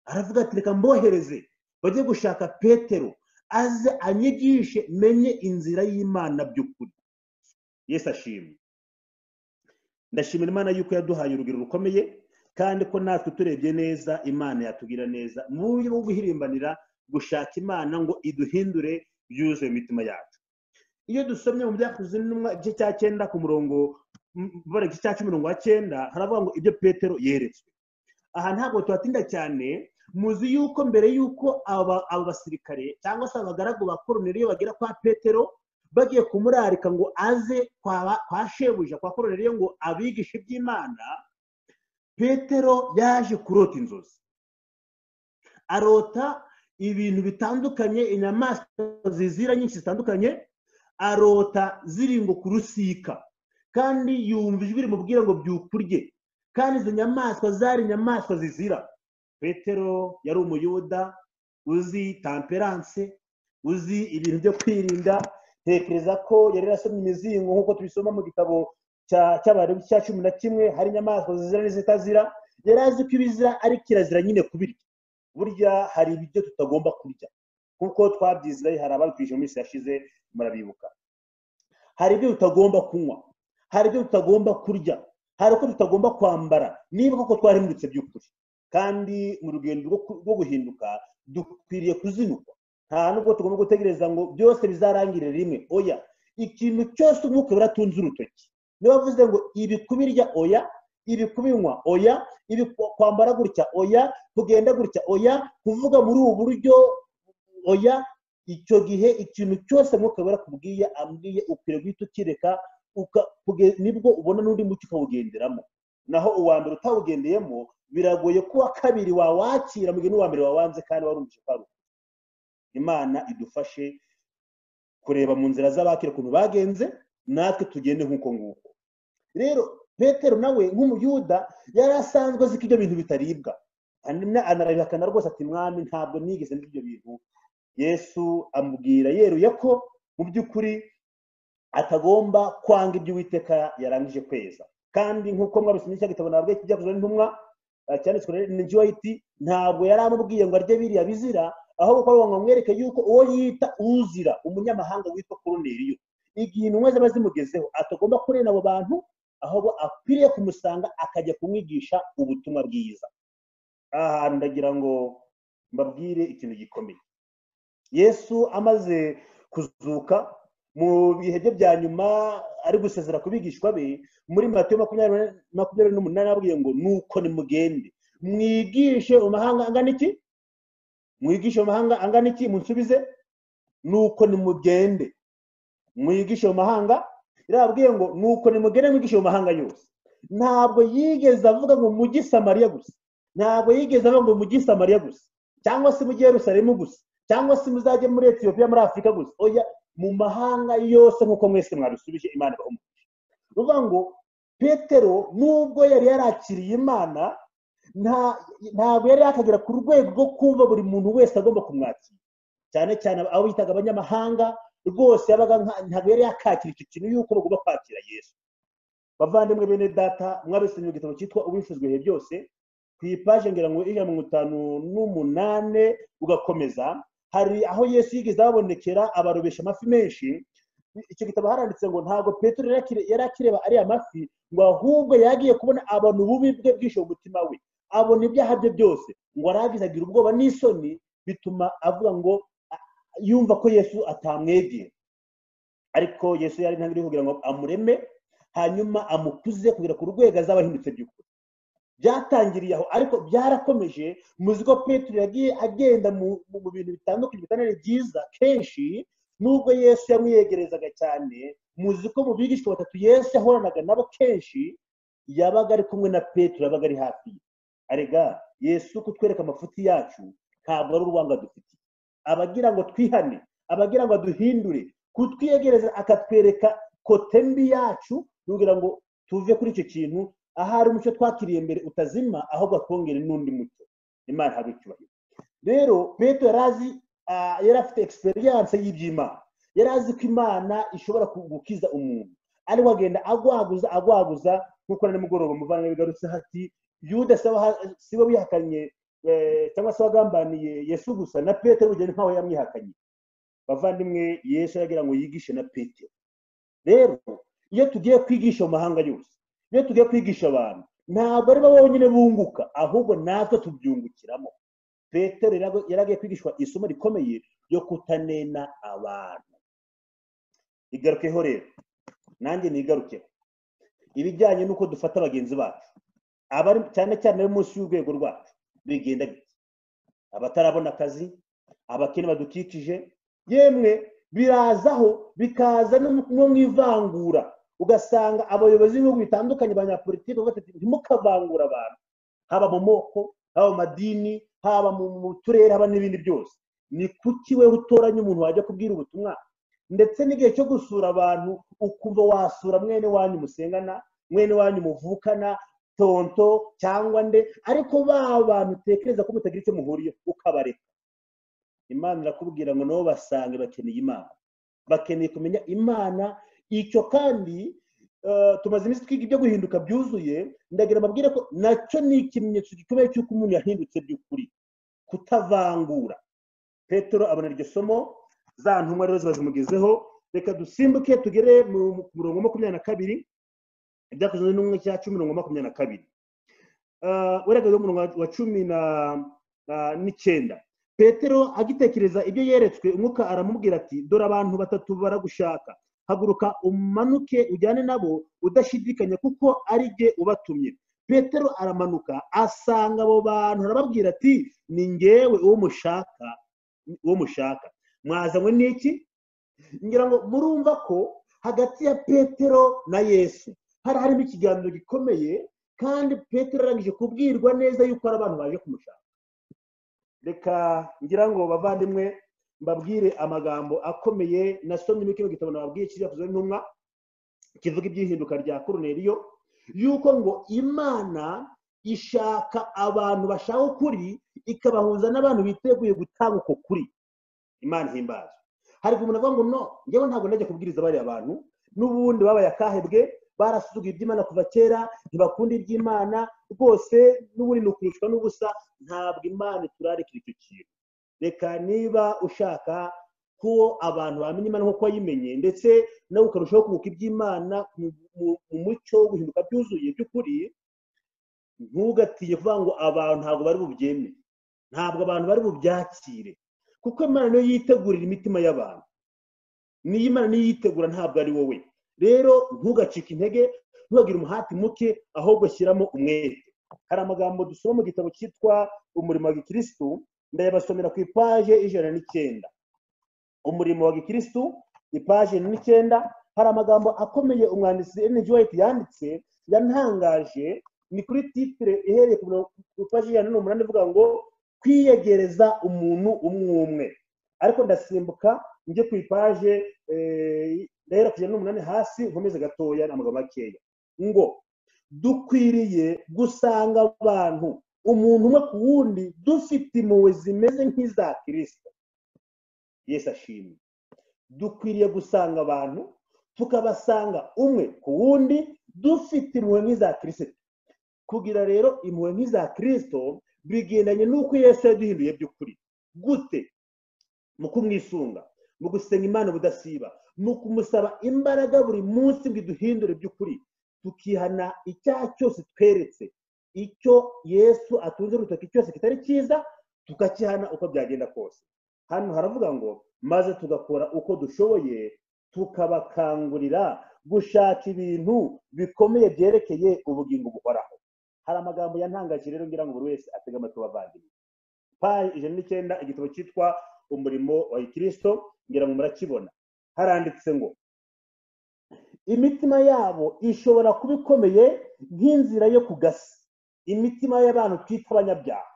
Aravuga ati, reka mbohereze bajye gushaka Petero, aze anyigishe menye inzira y'Imana by'ukuri. Yesu ashimwe. Ndashimira Imana yuko yaduhaye urugero rukomeye, kandi ko natwe turebye neza Imana yatugira neza mu buryo bwo guhirimbanira gushaka Imana ngo iduhindure byuzuye imitima yacu. Iyo dusomye mu Byakozwe n'Intumwa igice cya 9 ku murongo igice cya 19 haravuga ngo ibyo Petero yeretswe. Aha ntabwo tuhatinda cyane. Muzi yuko mbere yuko aba basirikare cyangwa se abagaragu ba Koruneliyo bagera kwa Petero, bagiye kumurarika ngo aze kwa shebuja kwa Koruneliyo ngo abigishe iby'Imana, Petero yaje kurota inzozi. Arota ibintu bitandukanye, inyamaswa zizira nyinshi zitandukanye, arota ziringo ku rusika, kandi yumva ijwi rimubwira ngo byukurye, kandi izo nyamaswa zari inyamaswa zizira. Petero yari umuyuda uzi temperance, uzi ibintu byo kwirinda. Ntekereza ko yari yarasomye imizingo nk'uko tubisoma mu gitabo cy'Abalewi cya 11, hari inyamaswa zizira n'izitazira. Yari azi ko ibizira ari kirazira nyine kubirya. Burya hari ibyo tutagomba kurya, kuko twabyize, hari ababwije mu minsi yashize, murabibuka. Hari ibyo tutagomba kunywa, hari ibyo tutagomba kurya, hari uko tutagomba kwambara, niba koko twarahindutse by'ukuri. Kandi mu rugendo rwo guhinduka dukwiriye kuzinukwa. Nta nubwo tugomba gutegereza ngo byose bizarangire rimwe. Oya, ikintu cyose umwuka biratunze urutoki. Niba bavuze ngo ibi kubirya, oya; ibi kubinywa, oya; ibi kwambara gutya, oya; kugenda gutya, oya; kuvuga muri ubu buryo, oya. Icyo gihe ikintu cyose umwuka barakubwiye, ambwiye, ukwiriye guhita ukireka, nibwo ubona n'undi mucyo ukawugenderamo. Naho uwa mbere utawugendeyemo, biragoye ko uwa kabiri wawakira mu gihe n'uwa mbere wawanze kandi warumvise ko ari ukuri. Imana idufashe kureba mu nzira z'abakira ukuntu bagenze, natwe tugende nk'uko nguko. Rero Petero nawe nk'umuyuda yari asanzwe azi ko ibyo bintu bitaribwa, anarabihakana rwose ati, mwami, ntabwo nigeze ndya ibyo bintu. Yesu amubwira yeruye ko mu by'ukuri atagomba kwanga ibyo Uwiteka yarangije kweza. Kandi nk'uko mwabisomye cya gitabo nabwo Ibyakozwe n'Intumwa cyanditswe na White, ntabwo yari amubwiye ngo arye biriya bizira, ahubwo ko ngo amwereke yuko uwo yita uzira, umunyamahanga witwa Koruneliyo, igihe intumwa zaba zimugezeho atagomba kurena abo bantu, ahubwo akwiriye kumusanga akajya kumwigisha ubutumwa bwiza. Aha ndagira ngo mbabwire ikintu gikomeye. Yesu amaze kuzuka mu bihe bye bya nyuma ari gusezera ku bigishwa be, muri Matayo 20:28 abwiye ngo nuko nimugende mwigishe mu mahanga angana iki? Mwigishe mu mahanga angana iki? Munsubize. Nuko nimugende mwigishe mu mahanga. Irabwiye ngo nuko nimugende mwigishe mu mahanga yose. Ntabwo yigeze avuga ngo mujyi Samariya gusa, ntabwo yigeze avuga ngo mujyi Samariya gusa, cyangwa se mujyi Yerusalemu gusa, cyangwa se muzajye muri Ethiopia muri Afrika gusa. Oya, mu mahanga yose nk'uko mwese mwarusubije. Imana ibahumurije. Ruvuga ngo Petero nubwo yari yarakiriye Imana, ntabwo yari yakagera ku rwego rwo kumva buri muntu wese agomba kumwakira, cyane cyane abo bitaga abanyamahanga. Rwose yabaga ntabwo yari yakakira icyo kintu yuko bagomba kwakira Yesu. Bavandimwe bene data, mwabisomye mu gitabo cyitwa Ubifuzwe ibihe byose, ku ipaje ngira ngo 58 ugakomeza, hari aho Yesu yigeze abonekera abarobesha amafi menshi. Icyo gitabo haranditse ngo ntabwo Petero yari akireba ari amafi, ngo ahubwo yagiye kubona abantu ububi bwe bwishe mu mutima we, abona ibyaha bye byose, ngo aragize agira ubwoba n'isoni, bituma avuga ngo yumva ko Yesu atamwegera. Ariko Yesu yari ntangiriye kugira ngo amureme, hanyuma amukuze kugira ku rwego azaba ahindutse by'ukuri. Byatangiriye aho, ariko byarakomeje. Muzi ko Petero yagiye agenda mu bintu bitandukanye bitanire byiza kenshi, nubwo Yesu yamwiyegerezaga cyane. Muzi ko mu bigishwa batatu Yesu yahoranaga nabo kenshi, yabaga ari kumwe na Petero, yabaga ari hafi ye. Arega Yesu kutwereka amafuti yacu ntabwo ari urwanga dufite, abagira ngo twihane, abagira ngo aduhindure, kutwiyegereza akatwereka kote mbi yacu, nugira ngo tuve kuri icyo kintu. Ahari umucyo twakiriye mbere utazima, ahubwo twongere n'undi mucyo. Imana habe icyubahiro. Rero Petero yari afite experience y'iby'Imana, yari azi ko Imana ishobora gukiza umuntu. Ariko agenda agwaguza nk'uko na nimugoroba muvana bigarutse hati Yuda siwe wihakanye cyangwa se wagambaniye Yesu gusa, na Petero ugende nkaho yamwihakanye. Bavandimwe, Yesu yagira ngo yigishe na Petero. Rero iyo tugiye kwigisha mu mahanga yose, iyo tugiye kwigisha abantu, ntabwo ari bo bonyine bunguka, ahubwo natwe tubyungukiramo. Petero yaragiye kwigishwa isomo rikomeye ryo kutanena abantu. Igarukeho rero, nanjye nigarukeho ibijyanye n'uko dufata bagenzi bacu, abari cyane cyane munsi y'urwego rwacu. Bigenda bite? Abatarabona akazi, abakene badukikije, yemwe birazaho bikaza no mu ivangura. Ugasanga abayobozi b'ibihugu bitandukanye, abanyapolitiki batatu, ntimukavangura abantu, haba mu moko, haba mu madini, haba mu turere, haba n'ibindi byose. Ni kuki we utoranya umuntu wajya kubwira ubutumwa? Ndetse n'igihe cyo gusura abantu ukumva wasura mwene wanyu musengana, mwene wanyu muvukana, tonto cyangwa nde, ariko ba bantu utekereza ko mutagira icyo muhuriye ukabareka. Imana irakubwira ngo nabo basange bakeneye Imana, bakeneye kumenya Imana. Icyo kandi tumaze iminsi twiga ibyo guhinduka byuzuye. Ndagira mbabwire ko nacyo ni ikimenyetso gikomeye cy'uko umuntu yahindutse by'ukuri, kutavangura. Petero abona iryo somo, za ntumwa rero ziba zimugezeho. Reka dusimbuke tugere mu murongo 22, ibyakozwe n'umwe cya 10:22. Wereka umurongo wa 19. Petero agitekereza ibyo yeretswe, umwuka aramubwira ati dore abantu batatu baragushaka, haguruka umanuke ujyane nabo udashidikanya, kuko ari jye ubatumye. Petero aramanuka asanga abo bantu, arababwira ati ni ngewe uwo mushaka, mwazanywe n'iki? Ngira ngo murumva ko hagati ya Petero na Yesu harimo ikiganiro gikomeye, kandi Petero arangije kubwirwa neza yuko ari abantu baje kumushaka. Reka ngira ngo bavandimwe mbabwire amagambo akomeye nasomye muri kino gitabo nababwiye cyakozwe n'intumwa, kivuga iby'ihinduka rya Koruneliyo, yuko ngo Imana ishaka abantu bashaka ukuri, ikabahuza n'abantu biteguye gutanga uko kuri. Imana ihimbaza. Hari umuntu avuga ngo no, ngewe ntabwo najya kubwiriza bari abantu, n'ubundi babaye akahebwe, barasuzuguye iby'Imana kuva kera, ntibakunda iby'Imana rwose, n'ubundi ni ukurushwa n'ubusa. Ntabwo Imana turarekera icyo kintu. Reka niba ushaka ko abantu bamenya Imana nk'uko wayimenye, ndetse nawe ukarushaho kubuka iby'Imana mu mucyo wo guhinduka byuzuye by'ukuri, ntugatinye kuvuga ngo abantu ntabwo bari bubyemere, ntabwo abantu bari bubyakire, kuko Imana niyo yitegurira imitima y'abantu. Niyo Imana niyo yitegura, ntabwo ari wowe. Rero ntugacike intege, ntugire umuhati muke, ahubwo shyiramo umwete. Hari amagambo dusoma mu gitabo cyitwa Umurimo wa Gikristo, ndayabasomera ku ipaje 109. Umurimo wa Gikristo ipaje 9, hari amagambo akomeye umwanditsi Ellen G. White yanditse yantangaje. Ni kuri titre ihereye ku ipaje 108 ivuga ngo kwiyegereza umuntu umwe. Ariko ndasimbuka njye ku ipaje rero kujya 8 hasi nkomeze gatoya n'amagambo makeya ngo dukwiriye gusanga abantu umuntu umwe ku wundi dufite impuhwe zimeze nk'iza Kristo. Yesu ashimwe. Dukwiriye gusanga abantu tukabasanga umwe ku wundi dufite impuhwe nk'iza Kristo. Kugira rero impuhwe nk'iza Kristo bigendanye n'uko Yesu yaduhinduye by'ukuri. Gute? Mu kumwisunga, mu gusenga Imana budasiba, mu kumusaba imbaraga buri munsi ngo iduhindure by'ukuri, tukihana icyaha cyose tweretse, icyo Yesu atunze urutoki cyose kitari cyiza tukakihana uko byagenda kose. Hano haravuga ngo maze tugakora uko dushoboye tukabakangurira gushaka ibintu bikomeye byerekeye ubugingo buhoraho. Hari amagambo yantangaje rero ngira ngo buri wese atega amatwi bavandimwe. Paji 109 igitabo cyitwa Umurimo wa Gikristo, ngira ngo murakibona. Haranditse ngo imitima yabo ishobora kuba ikomeye nk'inzira yo ku gasi. Imitima y'abantu twita abanyabyaha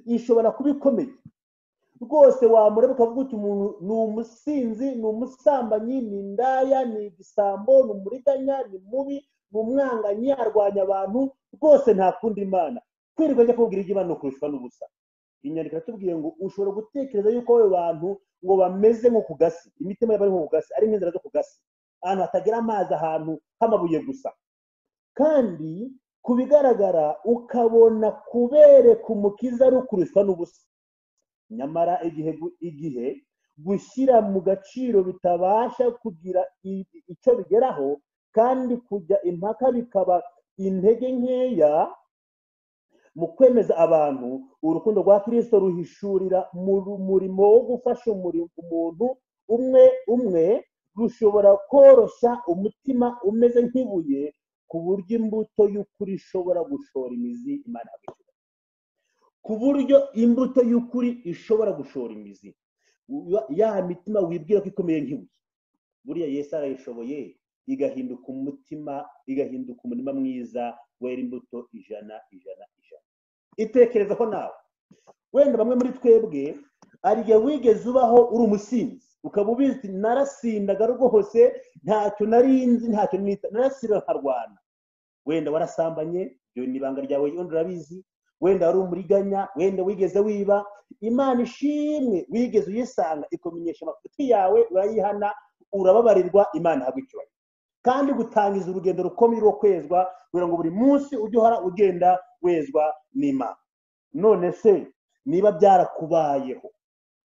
ishobora kuba ikomeye rwose, wamureba ukavuga uti umuntu ni umusinzi, ni umusambanyi, ni indaya, ni igisambo, ni umuriganya, ni mubi, ni umwanganyi, arwanya abantu, rwose nta kundi Imana. Kwirirwa njya kubwira ibyo Imana ukurushwa n'ubusa. Inyandiko iratubwiye ngo ushobora gutekereza yuko abo bantu ngo bameze nko ku gasi, imitima yabo ari nko ku gasi, ari nk'inzira zo ku gasi, ahantu hatagira amazi, ahantu h'amabuye gusa. Kandi ku bigaragara ukabona kubereka umukiza rukurushwa n'ubusa. Nyamara igihe gushyira mu gaciro bitabasha kugira icyo bigeraho, kandi kujya impaka bikaba intege nkeya mu kwemeza abantu, urukundo rwa Kristo ruhishurira mu murimo wo gufasha umuntu umwe rushobora koroshya umutima umeze nk'ibuye, ku buryo imbuto y'ukuri ishobora gushora imizi. Imana yagukiza. Ku buryo imbuto y'ukuri ishobora gushora imizi. Ya mitima wibwira ko ikomeye nk'ibuye, buriya Yesu arayishoboye, igahinduka umutima, igahinduka umurima mwiza wera imbuto 100. Itekereza ko nawe wenda bamwe muri twebwe ari igihe wigeze ubaho uri umusinzi, ukaba ubizi narasindaga rwose, ntacyo narinzi, ntacyo narasira nkarwana. Wenda warasambanye, ibyo ni ibanga ryawe undi urabizi. Wenda wari umuriganya, wenda wigeze wiba. Imana ishimwe wigeze uyisanga ikumenyesha amafuti yawe, urayihana, urababarirwa. Imana ihabwa icyubahiro. Kandi gutangiza urugendo rukomeye rwo kwezwa, kugira ngo buri munsi ujye uhora ugenda wezwa n'Imana. None se niba byarakubayeho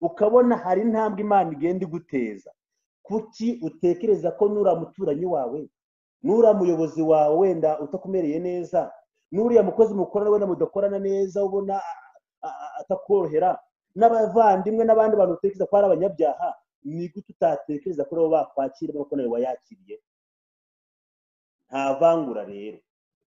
ukabona hari intambwe Imana igenda iguteza, kuki utekereza ko nura muturanyi wawe, nura muyobozi wawe wenda utakumereye neza, nuriya mukozi mukorana wenda mudakorana neza, ubona atakorohera, n'abavandimwe n'abandi bantu utekereza ko ari abanyabyaha, ni gute utatekereza ko nabo bakwakira nuko nawe wayakiriye? Nta vangura rero.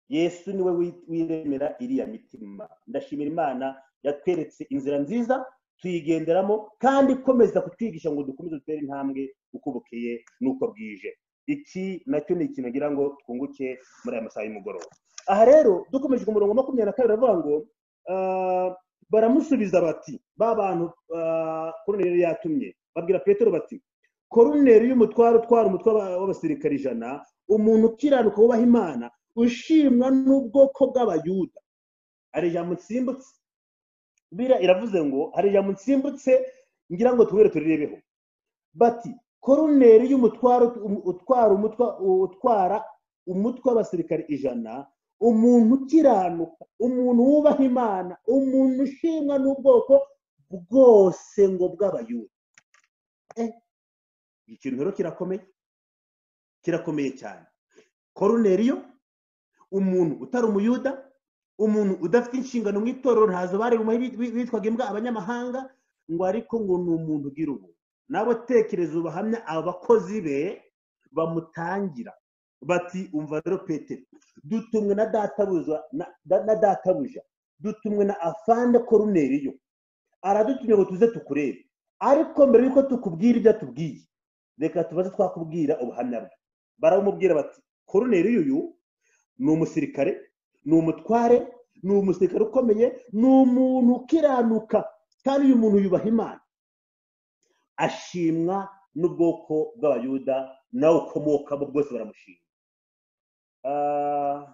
Yesu niwe wiremera iriya mitima. Ndashimira Imana yatweretse inzira nziza tuyigenderamo, kandi ikomeza kutwigisha ngo dukomeze dutere intambwe uko bukeye n'uko bwije. Iki nacyo ni ikintu ngira ngo twunguke muri aya masaha y'umugoroba. Aha rero dukomeje ku murongo 22 avuga ngo baramusubiza bati, ba bantu Koruneliyo yatumye babwira Petero bati, Koruneliyo y'umutwaro utwara umutwe w'abasirikari 100, umuntu ukiranuka wubaha Imana, ushimwa n'ubwoko bw'Abayuda. Hari ijambo nsimbutse, Bibiliya iravuze ngo hari ijambo nsimbutse ngira ngo tubere turirebeho. Bati Koruneliyo y'umutwaro utwara umutwe w'abasirikari 100, umuntu ukiranuka, umuntu wubaha Imana, umuntu ushimwa n'ubwoko bwose ngo bw'Abayuda. Ikintu rero kirakomeye cyane. Koruneliyo, umuntu utari umuyuda, umuntu udafite inshingano mu itorero ntazo bari bitwaga imbwa abanyamahanga ngo ariko ngo ni umuntu ugira ubu nabo tekereza ubahamya abakozi be bamutangira bati umva rero Petero dutumwe na databuja dutumwe na afande Koruneliyo aradutumye ngo tuze tukurebe ariko mbere yuko tukubwira ibyo atubwiye reka tubaze twakubwira ubuhamya bwe baramubwira bati Koruneliyo uyu ni umusirikare ni umutware ni umusirikare ukomeye ni umuntu ukiranuka kandi uyu muntu yubaha Imana ashimwa n'ubwoko bw'abayuda nawe ukomokamo bwose baramushima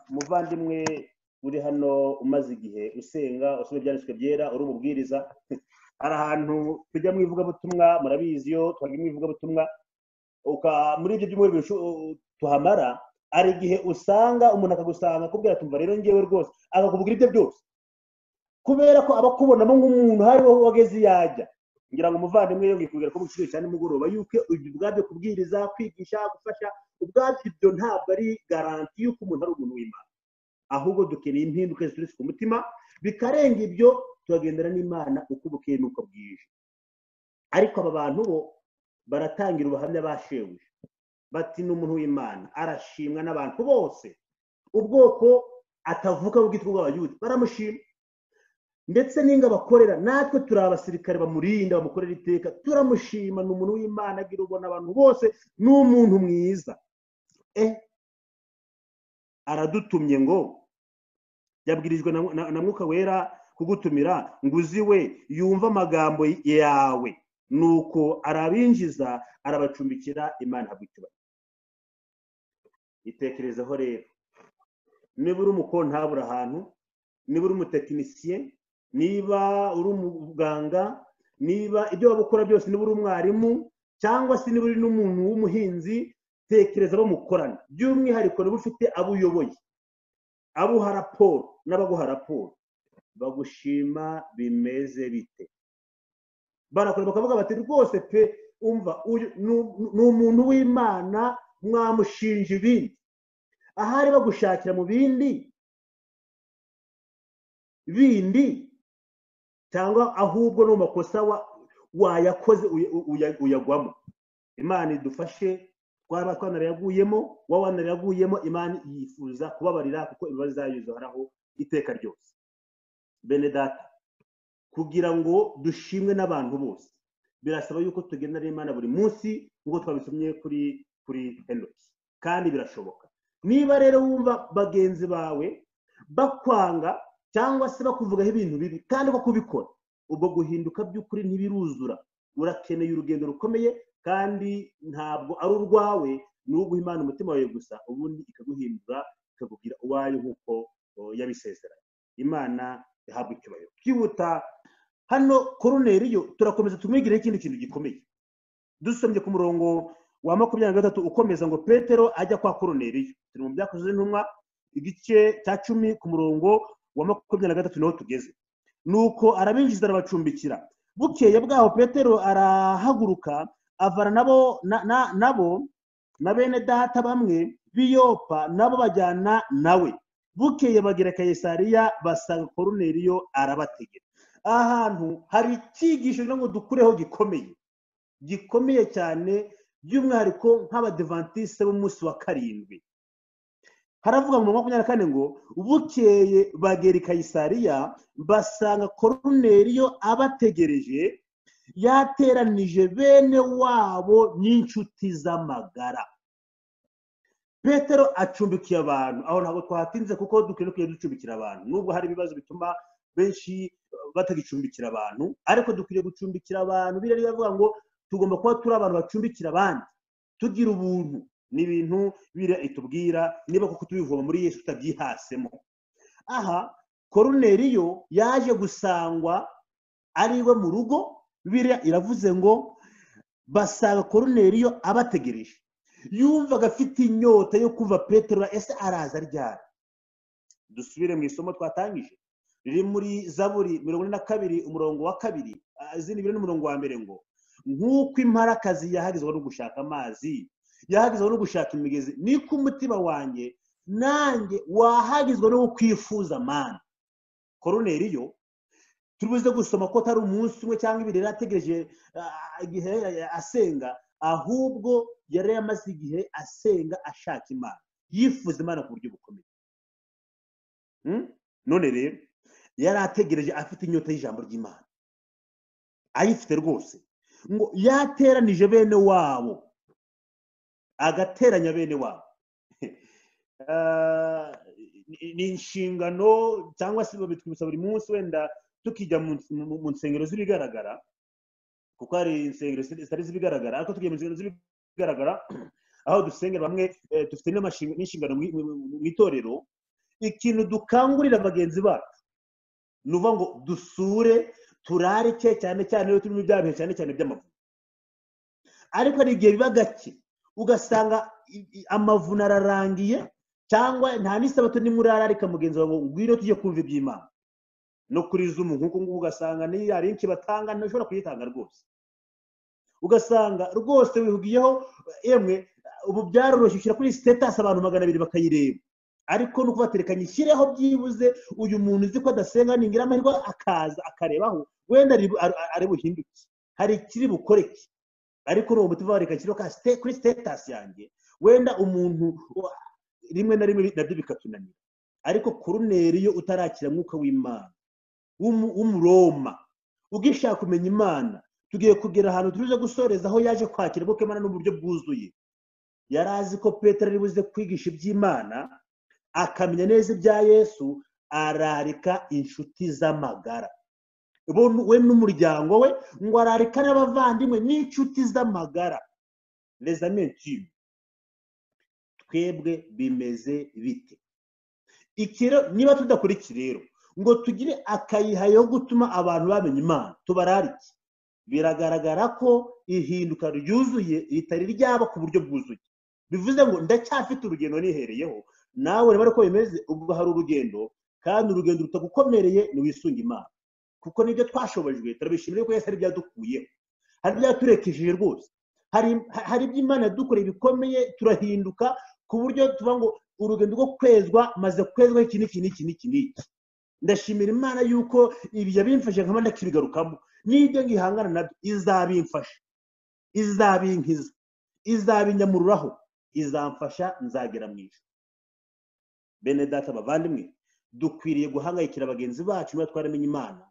muvandimwe uri hano umaze igihe usenga usoma ibyanditswe byera uri umubwiriza hari ahantu tujya mu ivugabutumwa murabizi yo twagiye mu ivugabutumwa muri ibyo byumweru tuhamara ari igihe usanga umuntu akagusanga akubwira tumva rero ngewe rwose akakubwira ibyo byose kubera ko aba akubonamo nk'umuntu hariho wageze yajya ngira ngo umuvandimwe yongeye kubwira ko mu kigo cya nimugoroba yuko ibyo ubwabyo kubwiriza kwigisha gufasha ubwabyo ibyo ntabwo ari garanti y'uko umuntu ari umuntu w'Imana ahubwo dukeneye impinduka ziturutse ku mutima bikarenga ibyo tubagendera n'Imana uko bukeye n'uko bwije ariko aba bantu bo baratangira ubuhamya bashebuye bati ni umuntu w'Imana arashimwa n'abantu bose ubwoko atavuka bwitwa bw'abayuda baramushima ndetse n'inga bakorera natwe turi abasirikare bamurinda bamukorera iteka turamushima ni umuntu w'Imana agira ubona abantu bose ni umuntu mwiza aradutumye ngo yabwirijwe na Mwuka Wera kugutumira ngo uziwe yumva amagambo yawe nuko arabinjiza arabacumbikira Imana habwitubanye itekerezaho rero niba uri umukontabura ahantu niba uri umutekinisiye niba uri umuganga niba ibyo wabukora byose niba uri umwarimu cyangwa se niba uri n'umuntu w'umuhinzi tekereza abo mukorana by'umwihariko niba ufite abo uyoboye abo uha raporo n'abaguha raporo bagushima bimeze bite barakora bakavuga bati rwose pe umva ni umuntu w'Imana mwamushinja ibindi ahari bagushakira mu bindi cyangwa ahubwo no makosa wayakoze uyagwamo Imana idufashe twaba twanarayaguyemo wawanarayaguyemo Imana yifuza kubabarira kuko ibibazo zayo zoharaho iteka ryose bene data kugira ngo dushimwe n'abantu bose birasaba yuko tugenda n'Imana buri munsi ngo twabisomye kuri Henoki kandi birashoboka niba rero wumva bagenzi bawe bakwanga cyangwa se bakuvugaho ibintu bibi kandi ko kubikora ubwo guhinduka by'ukuri ntibiruzura urakeneye urugendo rukomeye kandi ntabwo ari urwawe ni uguha Imana umutima wawe gusa ubundi ikaguhindura ikakubwira uwayo nk'uko yabisezeranye Imana ihabwa icyubahiro twihuta hano Koruneliyo turakomeza tumwigireho ikindi kintu gikomeye dusomye ku murongo wa 23 ukomeza ngo Petero ajya kwa Koruneliyo turi mu byakozwe n'intumwa igice cya 10 ku murongo wa 23 niho tugeze nuko arabinjiza arabacumbikira bukeye bwaho Petero arahaguruka avana nabo na bene data bamwe b'iyopa nabo bajyana nawe bukeye bagera Kayisariya basanga Koruneliyo arabategera ahantu hari icyigisho ngo dukureho gikomeye cyane by'umwihariko nk'abadivantiste b'umunsi wa karindwi haravuga mu 24 ngo bukeye bagera Kayisariya basanga Koruneliyo abategereje yateranije bene wabo n'inshuti z'amagara Petero acumbikiye abantu aho ntabwo twatinze kuko dukwiriye ducumbikira abantu nubwo hari ibibazo bituma benshi batagicumbikira abantu ariko dukwiriye gucumbikira abantu birari bavuga ngo tugomba kuba turi abantu bacumbikira abandi tugira ubuntu n'ibintu bira itubwira niba kuko tubivoma muri Yesu tutabyihasemo aha Koruneliyo yaje gusangwa ariwe mu rugo bira iravuze ngo basanga Koruneliyo abategereje yumvaga afite inyota yo kuva Petero ese araza ryari dusubire mu isomo twatangije riri muri Zaburi 42 umurongo wa 2 izindi biri n'umurongo wa 1 ngo nk'uko imparakazi yahagizwe no gushaka amazi yahagizwe no gushaka imigezi niko umutima wanjye nanjye wahagizwe no kwifuza Mana Koruneliyo turubuze gusoma ko atari umunsi umwe cyangwa ibiri yari ategereje igihe asenga, ahubwo yari yamaze igihe asenga ashaka Imana, yifuza Imana ku buryo bukomeye. None rero yari ategereje afite inyota y'ijambo ry'Imana, ayifite rwose, ngo yateranije bene wabo, agateranya bene wabo. Ni inshingano cyangwa se bitwibutsa buri munsi, wenda tukijya mu nsengero z'ibigaragara, kuko hari insengero zitari z'ibigaragara, ariko tugiye mu nsengero z'ibigaragara aho dusengera bamwe dufite n'inshingano mu itorero, ikintu dukangurira bagenzi bacu ni uvuga ngo dusure turarike, cyane cyane iyo turimo ibyaha bihe cyane cyane by'amavuno. Ariko hari igihe biba gake ugasanga amavuno ararangiye, cyangwa nta n'isabato nimurararika mugenzi wawe ngwino tujye kumva iby'Imana, no kuri Zoom nk'uko nguko ugasanga ni ari iki batanga ntashobora kuyitanga rwose, ugasanga rwose wihugiyeho yemwe ubu byaroroshye ushyira kuri status abantu 200 bakayireba, ariko nuko baterekanye ishyireho byibuze uyu muntu uzi ko adasenga ningira amahirwe akaza akarebaho, wenda ari buhinduke, hari ikiri bukoreke, ariko n'uwo mutima wareka kiro ka kuri status yanjye, wenda umuntu rimwe na rimwe nabyo bikatunanira. Ariko Koruneliyo utarakira mwuka w'Imana w'umuroma, ugishaka kumenya Imana, tugiye kugera ahantu tuje gusoreza aho yaje kwakira mwuka w'Imana n'uburyo bwuzuye. Yari azi ko Petero ari buze kwigisha iby'Imana, akamenya neza ibya Yesu, ararika inshuti z'amagara, we n'umuryango we, ngo ararika n'abavandimwe n'inshuti z'amagara. Les amis intimes, twebwe bimeze bite? Ikiro niba tudakurikira rero ngo tugire akayihayo gutuma abantu bamenya Imana, tubararike, biragaragara ko ihinduka ryuzuye ritari ryaba ku buryo bwuzuye. Bivuze ngo ndacyafite urugendo nihereyeho, nawe rero ko bimeze, ubwo hari urugendo, kandi urugendo rutagukomereye ni wisunga Imana, kuko nibyo twashobojwe. Turabishimira ko Yesu ari byadukuyeho, hari byaturekesheje rwose, hari iby'Imana yadukoreye bikomeye, turahinduka ku buryo tuvuga ngo urugendo rwo kwezwa maze kwezwa iki. Ndashimira Imana yuko ibi yabimfashe nkaba ndakibigarukamo, n'ibyo ngihangana nabyo izabimfasha, izabinkiza, izabinyamururaho, izamfasha, nzagera mu ijuru. Bene data bavandimwe, dukwiriye guhangayikira bagenzi bacu niba twaramenye Imana,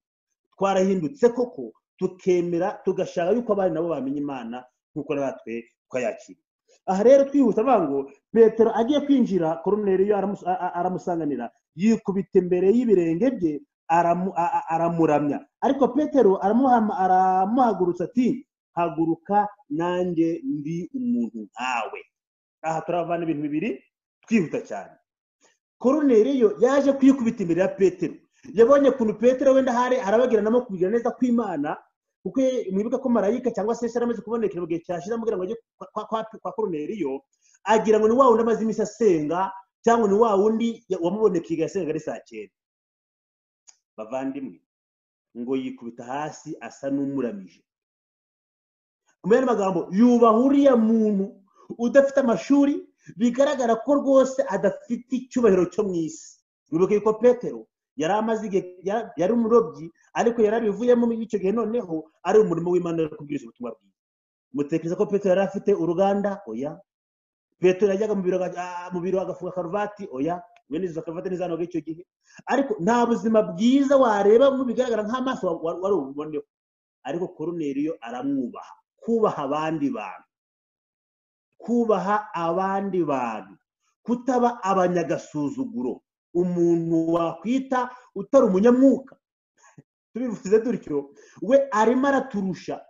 twarahindutse koko, tukemera tugashaka yuko abandi nabo bamenya Imana nk'uko natwe twayakira. Aha rero twihuta avuga ngo Petero agiye kwinjira, Koruneliyo aramusanganira, yikubita imbere y'ibirenge bye, aramuramya. Ariko Petero aramuhagurutsa ati, haguruka, nanjye ndi umuntu nkawe. Aha turavana ibintu bibiri twihuta cyane. Koruneliyo yaje kwikubita imbere ya Petero, yabonye kuntu Petero wenda hari arabagiranamo kubigira neza kw'Imana, kuko mwibuka ko marayika cyangwa se yaramaze kubonekera mu gihe cyashize amubwira ngo ajye kwa Koruneliyo, agira ngo ni wa wundi amaze iminsi asenga, cyangwa ni wa wundi wamubonekeye igasenga ari saa 9. Bavandimwe, ngo yikubita hasi asa n'umuramije. Mu yandi magambo, yubaha uriya muntu udafite amashuri, bigaragara ko rwose adafite icyubahiro cyo mu isi. Mwibuke ko Petero yari amaze igihe yari umurobyi, ariko yarabivuyemo icyo gihe, noneho ari umurimo w'Imana wo kubwiriza ubutumwa bwiza. Mutekereza ko Petero yari afite uruganda? Oya. Petero yajyaga mu biro agafunga karuvati? Oya. Mwene izo karuvati n'izanoga icyo gihe, ariko nta buzima bwiza wareba mu bigaragara nk'amaso wari ububoneho. Ariko Koruneliyo aramwubaha, kubaha abandi bantu, kutaba abanyagasuzuguro, umuntu wakwita utari umunyamwuka. Tubivuze dutyo, we arimo araturusha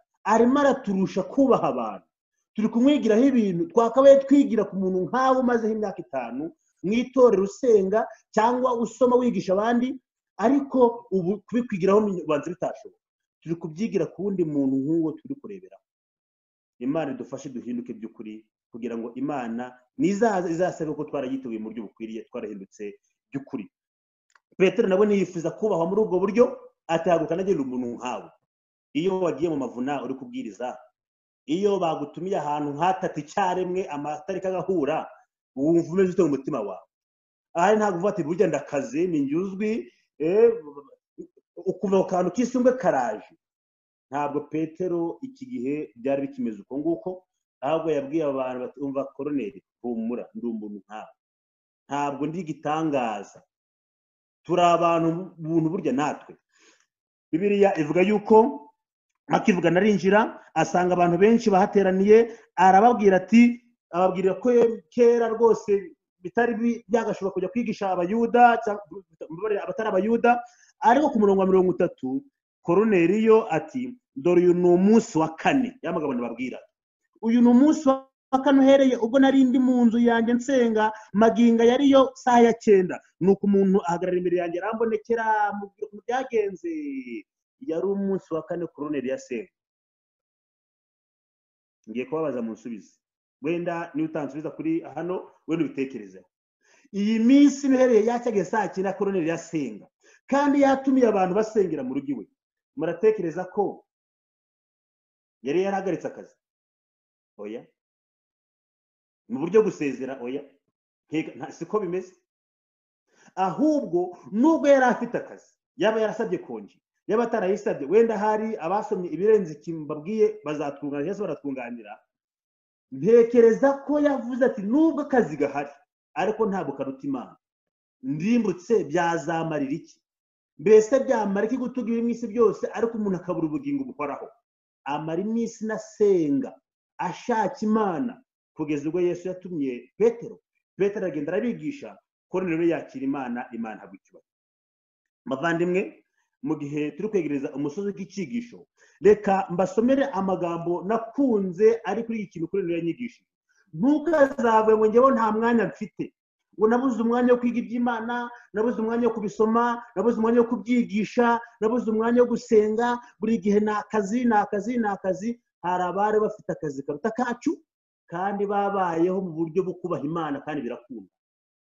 kubaha abantu. Turi kumwigiraho ibintu twakabaye twigira ku muntu nkawe umazeho imyaka 5 mu itorero usenga cyangwa usoma wigisha abandi, ariko ubu kubikwigiraho banze bitashoboka. Turi kubyigira ku wundi muntu nk'uwo turi kureberaho. Imana idufashe duhinduke by'ukuri, kugira ngo Imana izasabe ko twarayiteguye mu buryo bukwiriye, twarahindutse by'ukuri. Petero nabo niyifuza kubahwa muri ubwo buryo, atahaguka nagenda umuntu nkawe. Iyo wagiye mu mavuna uri kubwiriza, iyo bagutumiye ahantu nk'atatu icyarimwe, amatariki agahura, wumva umeze ute mu mutima wawe? Ahari ntabwo uvuga ati burya ndakaze, ni njyuzwi, ukuva ku kantu k'isumbwe karaje. Ntabwo Petero iki gihe byari bikimeze uko nguko, ahubwo yabwiye abantu bati umva Koroneli, humura ndi umuntu nkawe, ntabwo ndi igitangaza, turi abantu buntu burya natwe. Bibiliya ivuga yuko akivuga narinjira asanga abantu benshi bahateraniye, arababwira ati, ababwirira ko kera rwose bitari byagashobora kujya kwigisha abayuda abatari abayuda, ariko ku murongo wa 30 Koroneliyo ati dore uyu ni umunsi wa 4 y'amagambo nababwira, uyu ni umunsi wa 4 uhereye ubwo nari ndi mu nzu yanjye nsenga, maginga yariyo saha ya 9, nuko umuntu ahagarara imbere yanjye arambonekera mu byagenze. Yari umunsi wa 4 Koroneliyo asenga. Ngiye kubabaza munsubize, wenda niba utansubiza kuri hano wenda ubitekerezeho. Iyi minsi nihereye yacyage saa 9 Koroneliyo asenga, kandi yatumiye abantu basengera mu rugo iwe, muratekereza ko yari yarahagaritse akazi? Oya. Mu buryo gusezera? Oya, siko bimeze. Ahubwo nubwo yari afite akazi, yaba yarasabye konji, yaba atarayisabye, wenda hari abasomye ibirenze kimbabwiye bazatwunganira, baratwunganira. Ntekereza ko yavuze ati nubwo akazi gahari ariko ntabwo karuta Imana. Ndimbutse byazamarira iki? Mbese byamara iki gutugira iminsi byose ariko umuntu akabura ubugingo buhoraho? Amara iminsi nasenga ashaka Imana, kugeza ubwo Yesu yatumye Petero aragenda arabigisha. Koroneliyo yakira Imana, Imana ntabwo ikibazo. Mavandimwe, mu gihe turi kwegereza umusozi w'icyigisho, reka mbasomere amagambo nakunze ari kuri iki kintu Koroneliyo yanyigishije. Ntukazabe ngo njyewe nta mwanya mfite, ngo nabuze umwanya wo kwiga iby'Imana, nabuze umwanya wo kubisoma, nabuze umwanya wo kubyigisha, nabuze umwanya wo gusenga, buri gihe ni akazi. Hari abari bafite akazi karuta kacu kandi babayeho mu buryo bwo kubaha Imana kandi birakunda.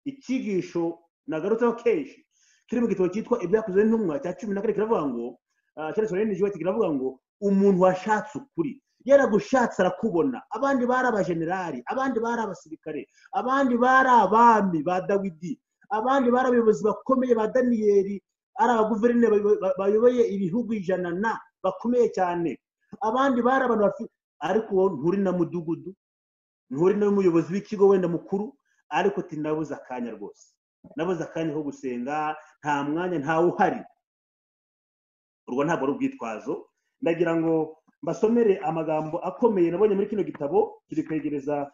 Icyigisho nagarutseho kenshi kiri mu gitabo cyitwa Ibyakozwe n'Intumwa cya 14 kiravuga ngo kiravuga ngo umuntu washatse ukuri yaragushatse arakubona. Abandi bari abajenerali, abandi bari abasirikare, abandi bari abami ba Dawidi, abandi bari abayobozi bakomeye ba Daniyeli, ari abaguverineri bayoboye ibihugu 100 bakomeye cyane. Abandi bari abantu bafite, ariko nturi na mudugudu, nturi na umuyobozi w'ikigo wenda mukuru, ariko tinabuza akanya rwose, nabuze akanya ko gusenga, nta mwanya ntawe uhari. Urwo ntabwo ari ubwitwazo. Ndagira ngo mbasomere amagambo akomeye nabonye muri kino gitabo kiri kwegereza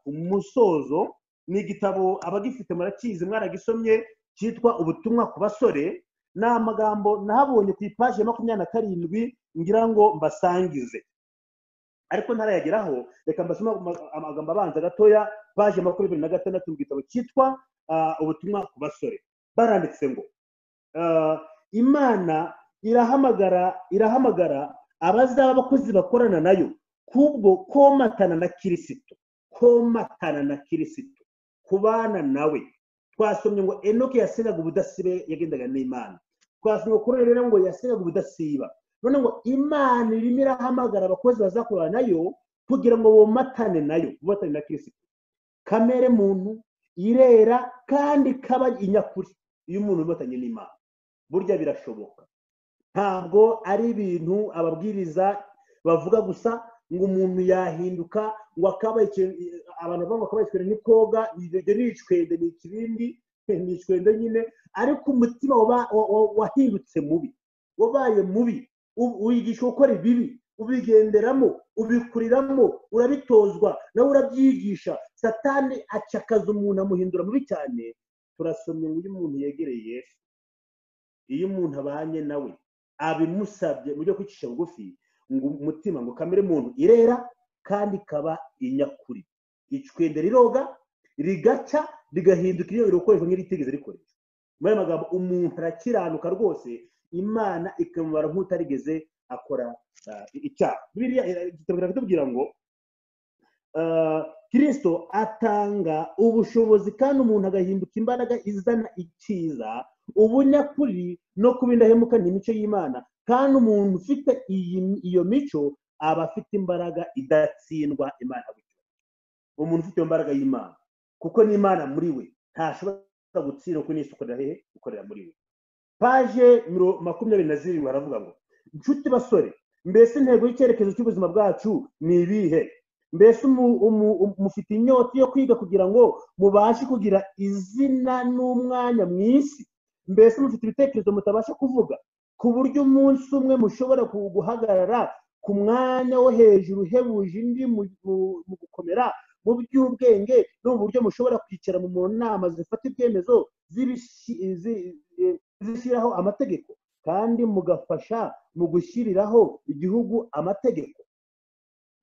umusozo. Ni igitabo abagifite murakizi, mwaragisomye, cyitwa Ubutumwa ku basore. Ni amagambo nahabonye ku ipaji ya 27 ngira ngo mbasangize, ariko ntarayageraho. Reka mbasoma amagambo abanza gatoya, paji ya 26 mu gitabo cyitwa Ubutumwa ku basore. Baranditse ngo Imana irahamagara abazaba abakozi bakorana nayo kubwo komatana na Kristo, kubana nawe. Twasomye ngo Enoki yasengaga ubudasiba, yagendaga n'Imana. Twasomye ko rero ngo yasengaga ubudasiba. None ngo Imana irimo irahamagara abakozi bazakorana nayo kugira ngo bomatane nayo, bomatane na Kristo. Kamere muntu irera kandi kaba inyakuri. Iyo umuntu bomatanye n'Imana burya birashoboka. Ntabwo ari ibintu ababwiriza bavuga gusa ngo umuntu yahinduka ngo akabaye abantu bavuga ngo akabaye ni koga, nicwende ni ikibindi, nicwende nyine, ariko umutima wahindutse mubi, wabaye mubi, wigisha gukora ibibi, ubigenderamo, ubikuriramo, urabitozwa, nawe urabyigisha. Satani acakaza umuntu amuhindura mubi cyane. Turasomye ngo iyo umuntu yegereye Yesu, iyo umuntu abanye nawe abimusabye mu byo kwicisha bugufi, ngo umutima ngo kamere muntu irera kandi kaba inyakuri. Icwende riroga rigaca rigahinduka iyo birokoreshwa nk'iritigeze rikoreshwa. Muri magambo umuntu arakiranuka rwose, Imana ikamubara nk'utarigeze akora icyaha. Bibiliya igitabo kiratubwira ngo Kristo atanga ubushobozi kandi umuntu agahinduka imbaraga izana icyiza, ubunyakuri no kuba indahemuka ni imico y'Imana. Kandi umuntu ufite iyo mico aba afite imbaraga idatsindwa Imana. Umuntu ufite iyo mbaraga y'Imana, kuko n'Imana muri we ntashobora gutsindwa, kuko n'Yesu ukorera hehe? Ukorera muri we. paje 27 baravuga ngo inshuti basore, mbese intego y'icyerekezo cy'ubuzima bwacu ni ibihe? Mbese mufite inyota yo kwiga kugira ngo mubashe kugira izina n'umwanya mu isi? Mbese mufite ibitekerezo mutabasha kuvuga ku buryo umunsi umwe mushobora guhagarara ku mwanya wo hejuru uhebuje indi mu gukomera mu by'ubwenge no mu buryo mushobora kwicara mu nama zifata ibyemezo zishyiraho amategeko kandi mugafasha mu gushyiriraho igihugu amategeko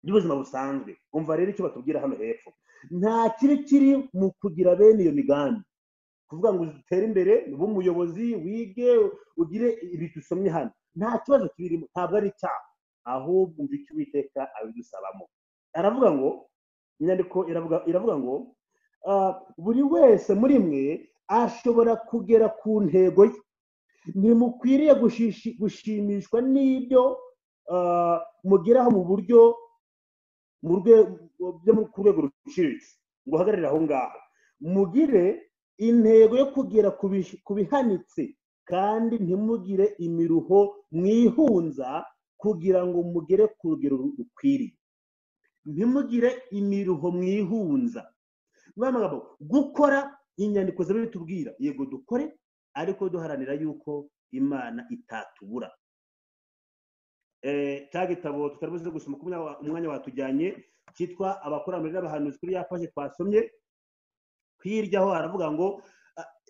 y'ubuzima busanzwe? Umva rero icyo batubwira hano hepfo, nta kiri mu kugira bene iyo migambi, kuvuga ngo utere imbere ube umuyobozi, wige, ugire ibi dusomye hano, nta kibazo kibirimo, ntabwo ari icyaha, ahubwo umva icyo Uwiteka abidusabamo. Aravuga ngo, inyandiko iravuga ngo buri wese muri mwe ashobora kugera ku ntego ye. Ntimukwiriye gushimishwa n'ibyo mugeraho mu buryo ku rwego ruciriritse ngo uhagararire aho ngaho. Mugire intego yo kugera ku bihanitse kandi ntimugire imiruho mwihunza kugira ngo mugere ku rugero rukwiriye. Ntimugire imiruho mwihunza. Gukora inyandiko zawe bitubwira, yego dukore, ariko duharanira yuko Imana itatubura. Cya gitabo tutaribuze gusoma ku umwanya watujyanye cyitwa abakurambere n'abahanuzi, kuri ya paje twasomye hirya ho aravuga ngo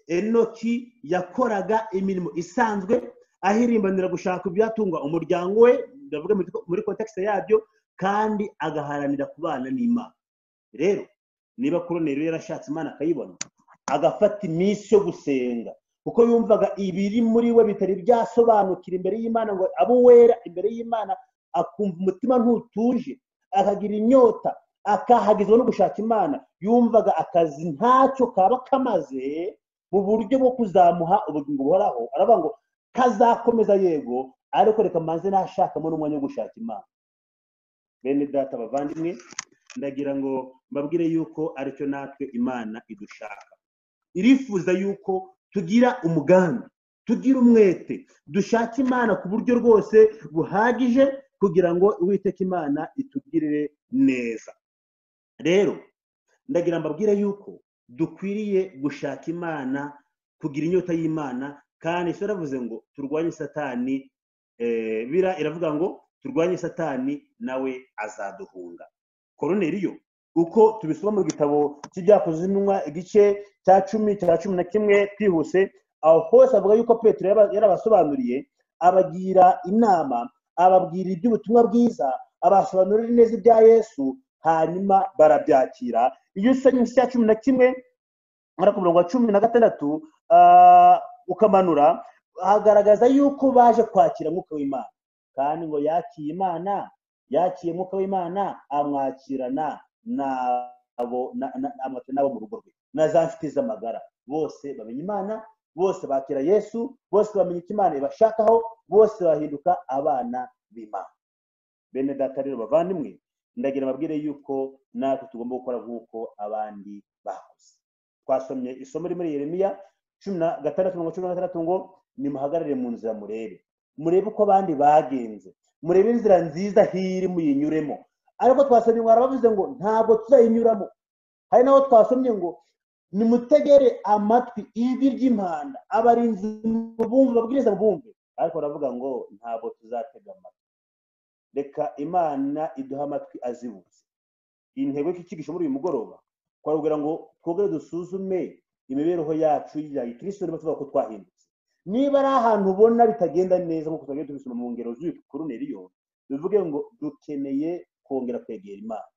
Enoki yakoraga imirimo isanzwe ahirimbanira gushaka ibyatunga umuryango we, ndavuga muri context yabyo, kandi agaharanira kubana n'Imana. Rero niba Koroneli yarashatse Imana akayibona, agafata iminsi yo gusenga kuko yumvaga ibiri muri we bitari byasobanukira imbere y'Imana ngo abo wera imbere y'Imana, akumva umutima ntutuje, akagira inyota, akahagizwa no gushaka Imana, yumvaga akazi ntacyo kaba kamaze mu buryo bwo kuzamuha ubugingo buhoraho. Aravuga ngo kazakomeza yego, ariko reka manze nashakamo n'umwanya wo gushaka Imana. Bene data bavandimwe, ndagira ngo mbabwire yuko aricyo natwe Imana idushaka. Irifuza yuko tugira umugambi, tugira umwete, dushaka Imana ku buryo rwose buhagije kugira ngo Uwiteka Imana itugirire neza. Rero ndagira mbabwire yuko dukwiriye gushaka Imana, kugira inyota y'Imana, kandi Yesu yaravuze ngo turwanye Satani. Bira iravuga ngo turwanye Satani nawe azaduhunga. Koroneliyo uko tubisoma mu gitabo cy'ibyakozwe n'intumwa igice cya 10 twihuse, aho hose avuga yuko Petero yarabasobanuriye, abagira inama, ababwira iby'ubutumwa bwiza, abasobanurira neza ibya Yesu, hanyuma barabyakira. Iyo usomye cya 11 ara ku murongo wa 16 ukamanura, hagaragaza yuko baje kwakira Mwuka w'Imana, kandi ngo yakiye Imana, yakiye Mwuka w'Imana, amwakirana nabo mu rugo rwe na za nshuti z'amagara. Bose bamenya Imana, bose bakira Yesu, bose bamenya icyo Imana ibashakaho, bose bahinduka abana b'Imana. Bene data rero bavandimwe, ndagira mbabwire yuko natwe tugomba gukora nk'uko abandi bakoze. Twasomye isomo rimwe muri Yeremiya 16:16 ngo nimuhagarare mu nzira murebe uko abandi bagenze, murebe inzira nziza hiri muyinyuremo. Ariko twasomye ngo arabavuze ngo ntabwo tuzayinyuramo. Hari naho twasomye ngo nimutegere amatwi ijwi ry'impanda, abarinzi bumve, babwiriza bumve. Ariko baravuga ngo ntabwo tuzatega amatwi. Reka Imana iduha amatwi azibutse. Intego y'iki muri uyu mugoroba twavugira ngo twogere dusuzume imibereho yacu ya Kristo, niba tuvuga ko twahindutse. Niba ari ahantu ubona bitagenda neza nk'uko twagiye tubisoma mu ngero z'uyu Koroneliyo, bivuge ngo dukeneye kongera kwegera Imana,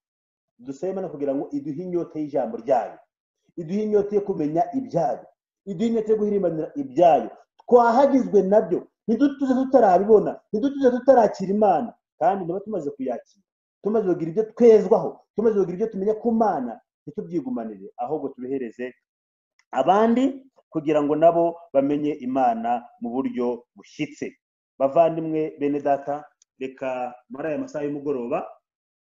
dusabe Imana kugira ngo iduhe inyota y'ijambo ryayo, iduhe inyota yo kumenya ibyayo, iduhe inyota yo guhirimbanira ibyayo. Twahagizwe nabyo, ntidutuze tutarabibona, ntidutuze tutarakira Imana, kandi niba tumaze kuyakira, tumaze kugira ibyo twezwaho, tumaze kugira ibyo tumenya ku Mana, ntitubyigumanire, ahubwo tubihereze abandi kugira ngo nabo bamenye Imana mu buryo bushyitse. Bavandimwe bene data, reka muri aya masaha y'umugoroba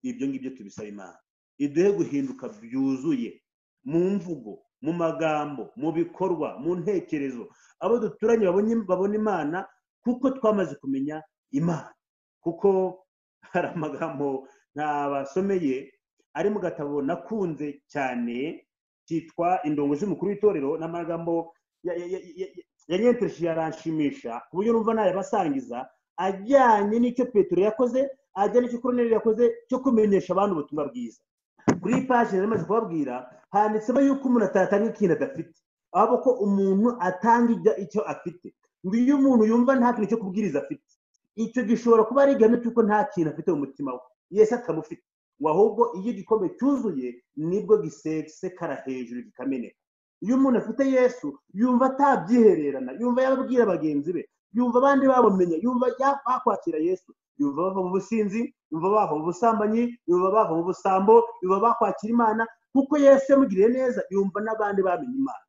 ibyo ngibyo tubisaba Imana iduhe guhinduka byuzuye mu mvugo, mu magambo, mu bikorwa, mu ntekerezo, abo duturanye babona Imana kuko twamaze kumenya Imana. Kuko hari amagambo ntabasomeye ari mu gatabo nakunze cyane cyitwa Indongozi y'umukuru w'itorero, n'amagambo yanyentereje yaranshimisha ku buryo numva nayabasangiza, ajyanye n'icyo Petero yakoze, ajyanye n'icyo Koruneliyo yakoze cyo kumenyesha abantu ubutumwa bwiza. Kuri iyi paji namaze kubabwira handitsemo yuko umuntu atatanga ikintu adafite, ahubwo ko umuntu atanga icyo afite. Ngo iyo umuntu yumva nta kintu cyo kubwiriza afite, icyo gishobora kuba ari igihano cy'uko nta kintu afite mu mutima we, Yesu atamufite. Ngo ahubwo iyo igikombe cyuzuye nibwo gisekara hejuru kikameneka. Iyo umuntu afite Yesu yumva atabyihererana, yumva yababwira bagenzi be, yumva abandi babumenya, yumva bakwakira Yesu, yumva bava mu businzi, yumva bava mu busambanyi, yumva bava mu busambo, yumva bakwakira Imana kuko Yesu yamugiriye neza, yumva n'abandi bamenye Imana.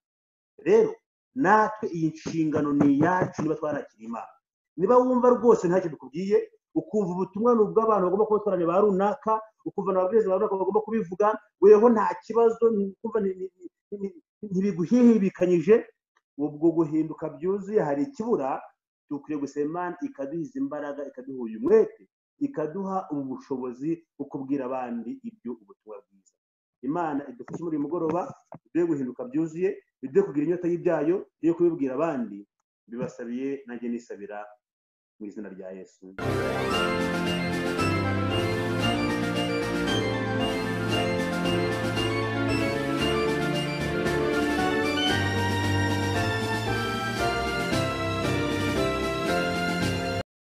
Rero natwe iyi nshingano ni iyacu niba twarakira Imana. Niba wumva rwose ntacyo dukubwiye, ukumva ubutumwa n'ubwo abantu bagomba kubatwarana ba runaka, ukumva ababwiriza ba runaka bagomba kubivuga, weho nta kibazo, ukumva ntibiguhihibikanyije, ubwo guhinduka byuzuye hari ikibura. Dukwiye gusaba Imana ikaduha izi imbaraga, ikaduha uyu mwete, ikaduha ubu bushobozi bwo kubwira abandi ibyo ubutumwa bwiza. Imana idufashe muri uyu mugoroba, ibyo guhinduka byuzuye, ibyo kugira inyota y'ibyayo, ibyo kubibwira abandi. Bibasabiye nanjye nisabira mu izina rya Yesu.